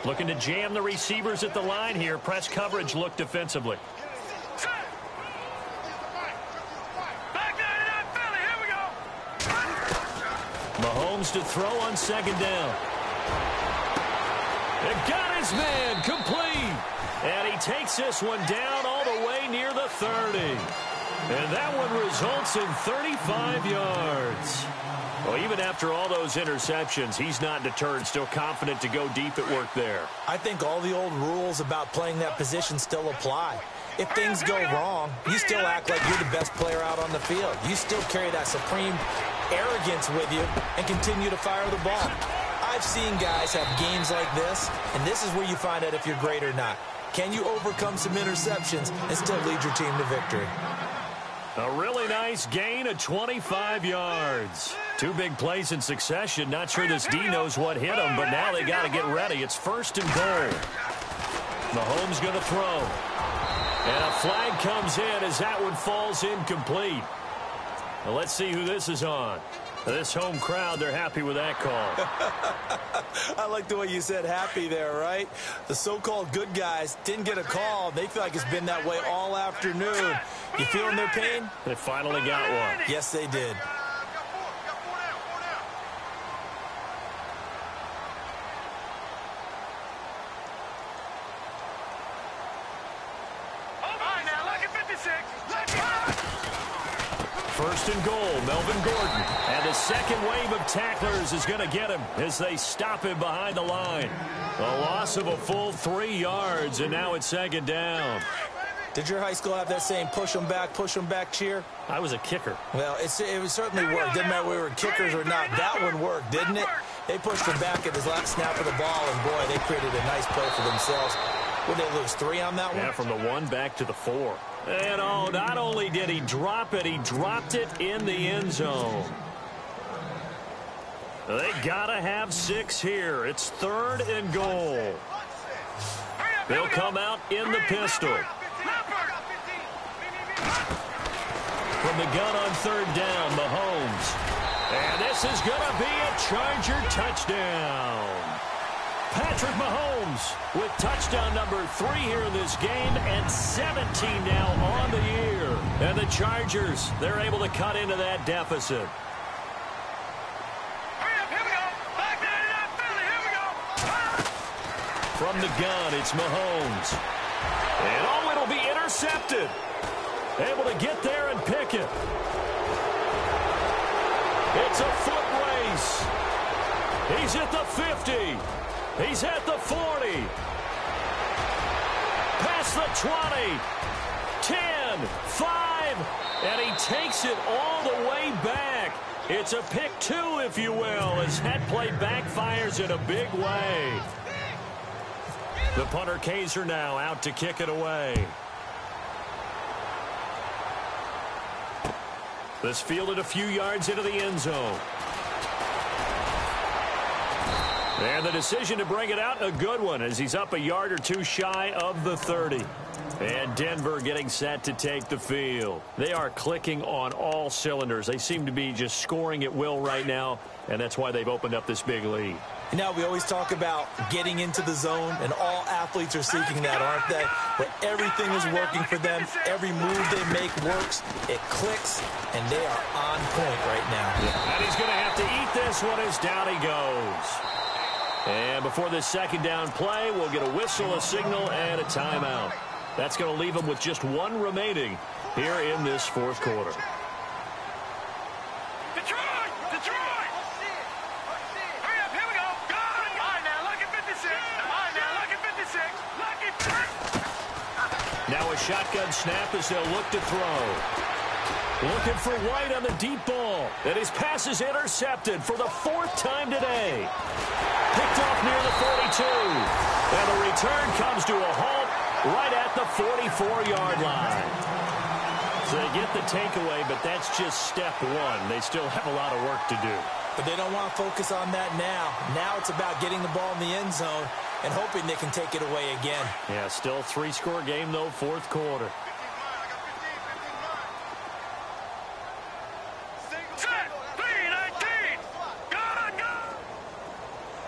Looking to jam the receivers at the line here. Press coverage look defensively. Mahomes to throw on 2nd down. It got his man complete. And he takes this one down all the way near the 30. And that one results in 35 yards. Well, even after all those interceptions, he's not deterred, still confident to go deep at work there. I think all the old rules about playing that position still apply. If things go wrong, you still act like you're the best player out on the field. You still carry that supreme arrogance with you and continue to fire the ball. I've seen guys have games like this, and this is where you find out if you're great or not. Can you overcome some interceptions and still lead your team to victory? A really nice gain of 25 yards. 2 big plays in succession. Not sure this D knows what hit him, but now they got to get ready. It's 1st and goal. Mahomes going to throw. And a flag comes in as that one falls incomplete. Well, let's see who this is on. This home crowd, they're happy with that call. I like the way you said happy there, right? The so-called good guys didn't get a call. They feel like it's been that way all afternoon. You feeling their pain? They finally got one. Yes, they did. First and goal, Melvin Gordon. And his second wave of tacklers is going to get him as they stop him behind the line. A loss of a full 3 yards, and now it's 2nd down. Did your high school have that same push them back cheer? I was a kicker. Well, it certainly worked. Didn't matter whether we were kickers or not. That one worked, didn't it? They pushed him back at his last snap of the ball, and boy, they created a nice play for themselves. Would they lose 3 on that one? Yeah, from the 1 back to the 4. And oh, not only did he drop it, he dropped it in the end zone. They gotta have 6 here. It's 3rd and goal. They'll come out in the pistol. From the gun on 3rd down, Mahomes. And this is gonna be a Charger touchdown. Patrick Mahomes with touchdown number 3 here in this game and 17 now on the year. And the Chargers, they're able to cut into that deficit. From the gun, it's Mahomes. And oh, it'll be intercepted. Able to get there and pick it. It's a foot race. He's at the 50. He's at the 40. Past the 20. 10, 5, and he takes it all the way back. It's a pick 2, if you will, as that play backfires in a big way. The punter Kaiser now out to kick it away. This fielded a few yards into the end zone. And the decision to bring it out, a good one, as he's up a yard or two shy of the 30. And Denver getting set to take the field. They are clicking on all cylinders. They seem to be just scoring at will right now, and that's why they've opened up this big lead. You know, we always talk about getting into the zone, and all athletes are seeking that, aren't they? But everything is working for them. Every move they make works. It clicks, and they are on point right now. And he's going to have to eat this one as down he goes. And before this second down play, we'll get a whistle, a signal, and a timeout. That's going to leave them with just one remaining here in this fourth quarter. Detroit! Detroit! Hurry up, here we go. Go! All right, now, lucky 56. All right, now, lucky 56. Lucky 56. Now a shotgun snap as they'll look to throw. Looking for White on the deep ball. And his pass is intercepted for the fourth time today. Picked off near the 42. And the return comes to a halt right at the 44-yard line. So they get the takeaway, but that's just step one. They still have a lot of work to do. But they don't want to focus on that now. Now it's about getting the ball in the end zone and hoping they can take it away again. Yeah, still three-score game, though, fourth quarter. Set! 3-19. Go!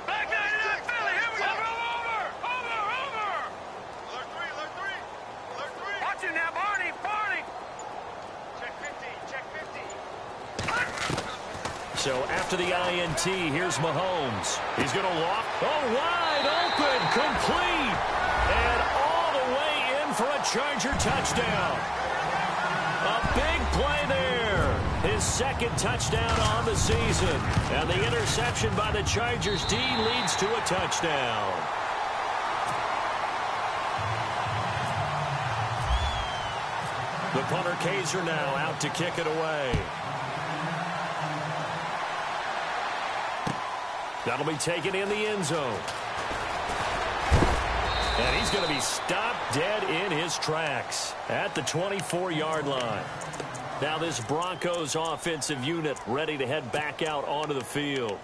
Back 99 Philly, here we go. Over. Alert three. Watch him now, Barney. Check 50. So after the INT, here's Mahomes. He's going to walk. Oh, wide open, complete. And all the way in for a Charger touchdown. A big play there. His second touchdown on the season. And the interception by the Chargers D leads to a touchdown. The punter Kaiser now out to kick it away. That'll be taken in the end zone. And he's going to be stopped dead in his tracks at the 24-yard line. Now this Broncos offensive unit ready to head back out onto the field.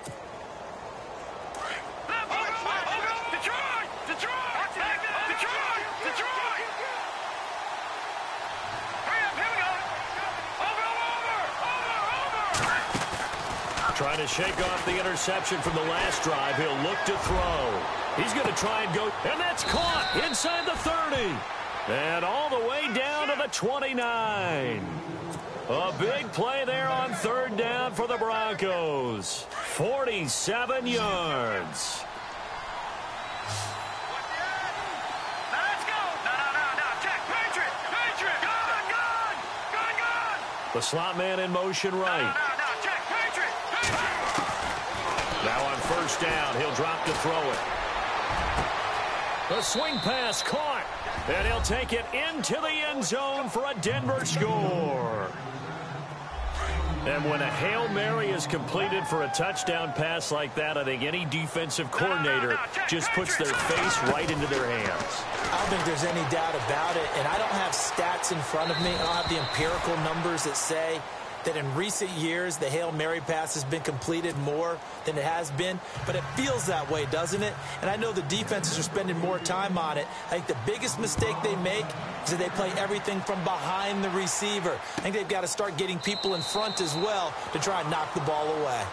Trying to shake off the interception from the last drive. He'll look to throw. He's going to try and go, and that's caught inside the 30. And all the way down to the 29. A big play there on third down for the Broncos. 47 yards. The slot man in motion right. Now on first down, he'll drop to throw it. The swing pass caught. And he'll take it into the end zone for a Denver score. And when a Hail Mary is completed for a touchdown pass like that, I think any defensive coordinator just puts their face right into their hands. I don't think there's any doubt about it. And I don't have stats in front of me. I don't have the empirical numbers that say that in recent years the Hail Mary pass has been completed more than it has been, but it feels that way, doesn't it? And I know the defenses are spending more time on it. I think the biggest mistake they make is that they play everything from behind the receiver. I think they've got to start getting people in front as well to try and knock the ball away.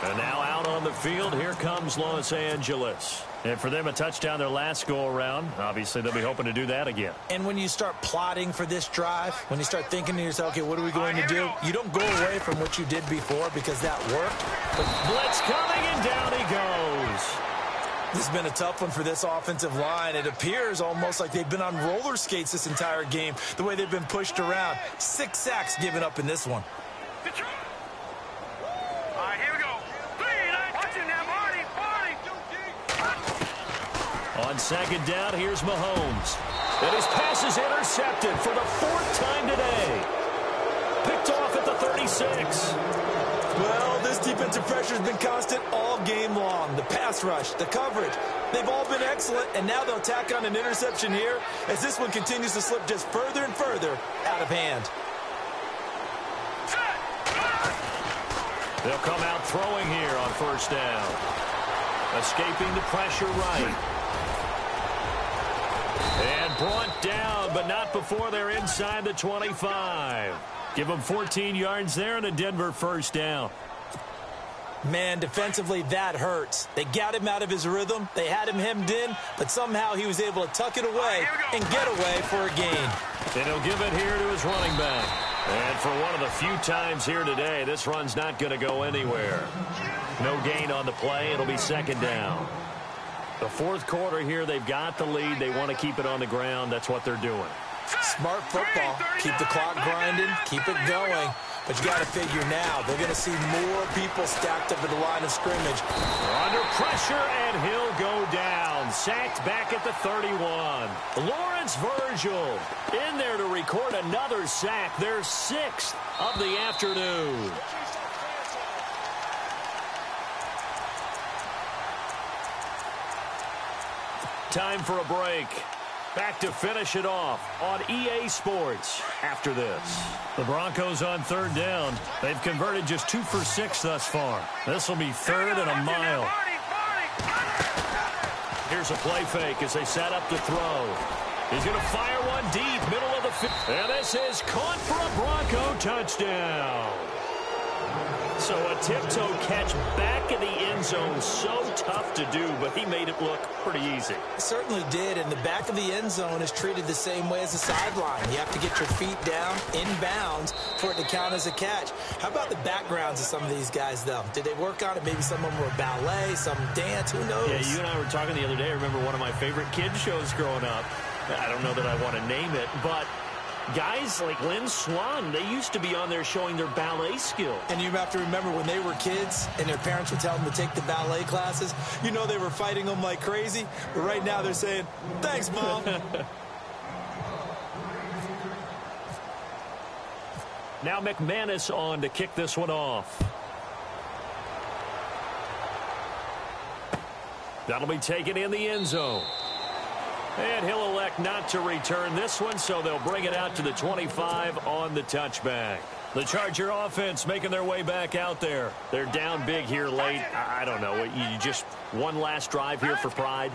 And now out on the field, here comes Los Angeles. And for them, a touchdown their last go-around. Obviously, they'll be hoping to do that again. And when you start plotting for this drive, when you start thinking to yourself, okay, what are we going to do? You don't go away from what you did before because that worked. But blitz coming, and down he goes. This has been a tough one for this offensive line. It appears almost like they've been on roller skates this entire game, the way they've been pushed around. 6 sacks given up in this one. On second down, here's Mahomes. And his pass is intercepted for the 4th time today. Picked off at the 36. Well, this defensive pressure has been constant all game long. The pass rush, the coverage, they've all been excellent, and now they'll tack on an interception here as this one continues to slip just further and further out of hand. They'll come out throwing here on first down. Escaping the pressure right. And brought down, but not before they're inside the 25. Give them 14 yards there and a Denver first down. Man, defensively, that hurts. They got him out of his rhythm. They had him hemmed in, but somehow he was able to tuck it away and get away for a gain. And he'll give it here to his running back. And for one of the few times here today, this run's not going to go anywhere. No gain on the play. It'll be second down. The fourth quarter here, they've got the lead. They want to keep it on the ground. That's what they're doing. Smart football. Keep the clock grinding. Keep it going. But you got to figure now, they're going to see more people stacked up at the line of scrimmage. They're under pressure, and he'll go down. Sacked back at the 31. Lawrence Virgil in there to record another sack. Their 6th of the afternoon. Time for a break. Back to finish it off on EA Sports after this. The Broncos on third down. They've converted just 2 for 6 thus far. This will be third and a mile. Here's a play fake as they set up to throw. He's going to fire one deep, middle of the field. And this is caught for a Bronco touchdown. So a tiptoe catch back in the end zone, so tough to do, but he made it look pretty easy. Certainly did, and the back of the end zone is treated the same way as the sideline. You have to get your feet down, inbounds, for it to count as a catch. How about the backgrounds of some of these guys, though? Did they work on it? Maybe some of them were ballet, some dance, who knows? Yeah, you and I were talking the other day. I remember one of my favorite kids shows growing up. I don't know that I want to name it, but guys like Lynn Swan, they used to be on there showing their ballet skill. And you have to remember when they were kids and their parents would tell them to take the ballet classes, you know they were fighting them like crazy. But right now they're saying, thanks, Mom. Now McManus on to kick this one off. That'll be taken in the end zone. And he'll elect not to return this one, so they'll bring it out to the 25 on the touchback. The Charger offense making their way back out there. They're down big here late. I don't know. You just one last drive here for pride?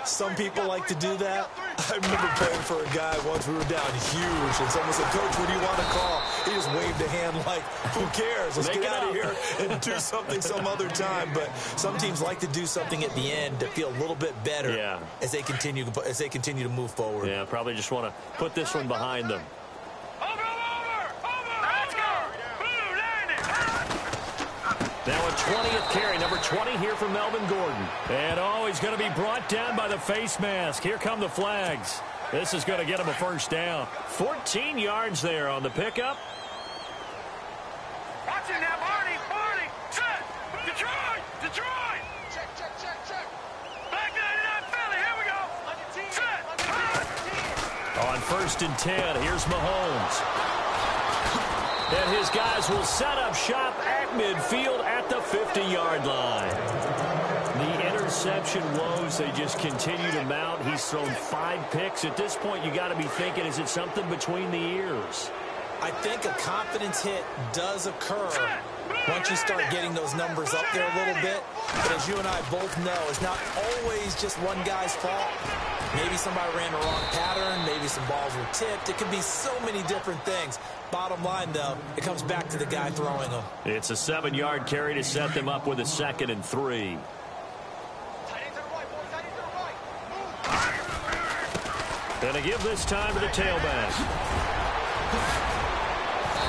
Some people like to do that. I remember playing for a guy once. We were down huge, and someone said, Coach, what do you want to call? He just waved a hand like, who cares? Let's get out of here and do something some other time. But some teams like to do something at the end to feel a little bit better as they continue to move forward. Yeah, probably just want to put this one behind them. Now a 20th carry, number 20 here for Melvin Gordon. And he's going to be brought down by the face mask. Here come the flags. This is going to get him a first down. 14 yards there on the pickup. Watch it now, Barney. Set. Detroit. Check. Back 99 Philly. Here we go. Set. On 1st and 10, here's Mahomes. And his guys will set up shop at midfield at the 50-yard line. The interception woes, they just continue to mount. He's thrown 5 picks. At this point, you got to be thinking, is it something between the ears? I think a confidence hit does occur once you start getting those numbers up there a little bit. But as you and I both know, it's not always just one guy's fault. Maybe somebody ran the wrong pattern. Maybe some balls were tipped. It could be so many different things. Bottom line, though, it comes back to the guy throwing them. It's a 7-yard carry to set them up with a 2nd and 3. And to give this time to the tailback.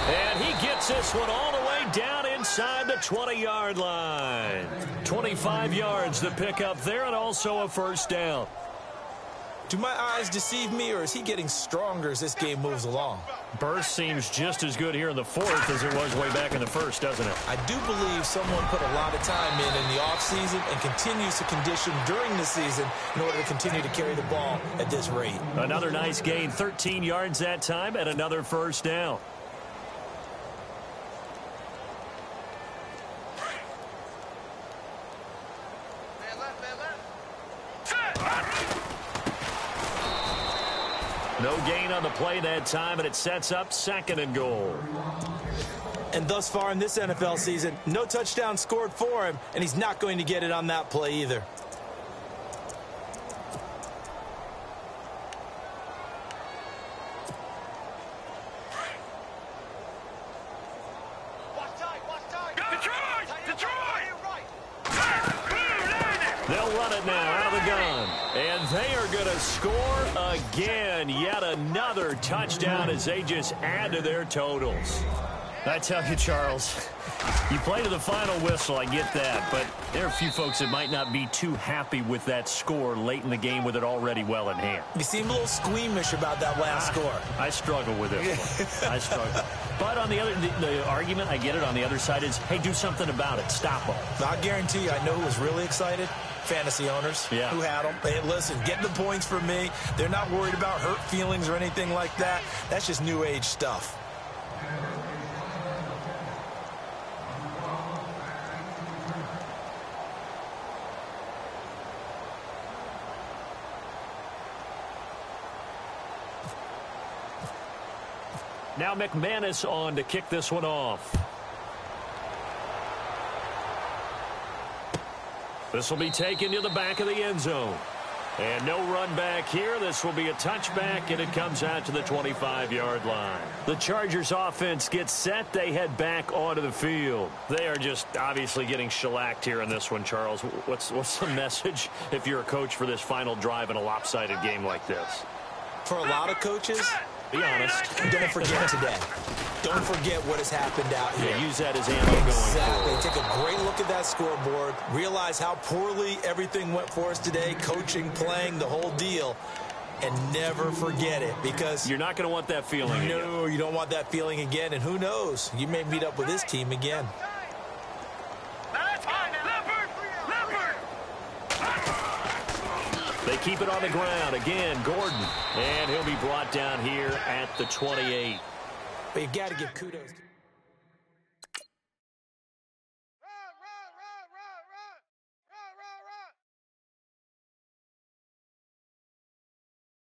And he gets this one all the way down inside the 20-yard line. 25 yards to pick up there, and also a first down. Do my eyes deceive me, or is he getting stronger as this game moves along? Burst seems just as good here in the 4th as it was way back in the 1st, doesn't it? I do believe someone put a lot of time in the offseason and continues to condition during the season in order to continue to carry the ball at this rate. Another nice gain, 13 yards that time, and another first down. No gain on the play that time, and it sets up 2nd and goal. And thus far in this NFL season, no touchdown scored for him, and he's not going to get it on that play either. They'll run it now out of the gun. And they are going to score again. Yet another touchdown as they just add to their totals. I tell you, Charles, you play to the final whistle, I get that. But there are a few folks that might not be too happy with that score late in the game with it already well in hand. You seem a little squeamish about that last score. I struggle with it. I struggle. But on the other, the argument, I get it, on the other side is, hey, do something about it. Stop them. I guarantee you, I know who was really excited. Fantasy owners who had them. Hey, listen, getting the points for me. They're not worried about hurt feelings or anything like that. That's just new age stuff. Now McManus on to kick this one off. This will be taken to the back of the end zone. And no run back here. This will be a touchback, and it comes out to the 25-yard line. The Chargers offense gets set. They head back onto the field. They are just obviously getting shellacked here in this one, Charles. What's the message if you're a coach for this final drive in a lopsided game like this? For a lot of coaches, be honest, don't forget today. Don't forget what has happened out here. Yeah, use that as ammo going forward. Take a great look at that scoreboard. Realize how poorly everything went for us today. Coaching, playing, the whole deal. And never forget it, because you're not going to want that feeling again. No, you don't want that feeling again. And who knows? You may meet up with this team again. They keep it on the ground. Again, Gordon. And he'll be brought down here at the 28. But you got to give kudos.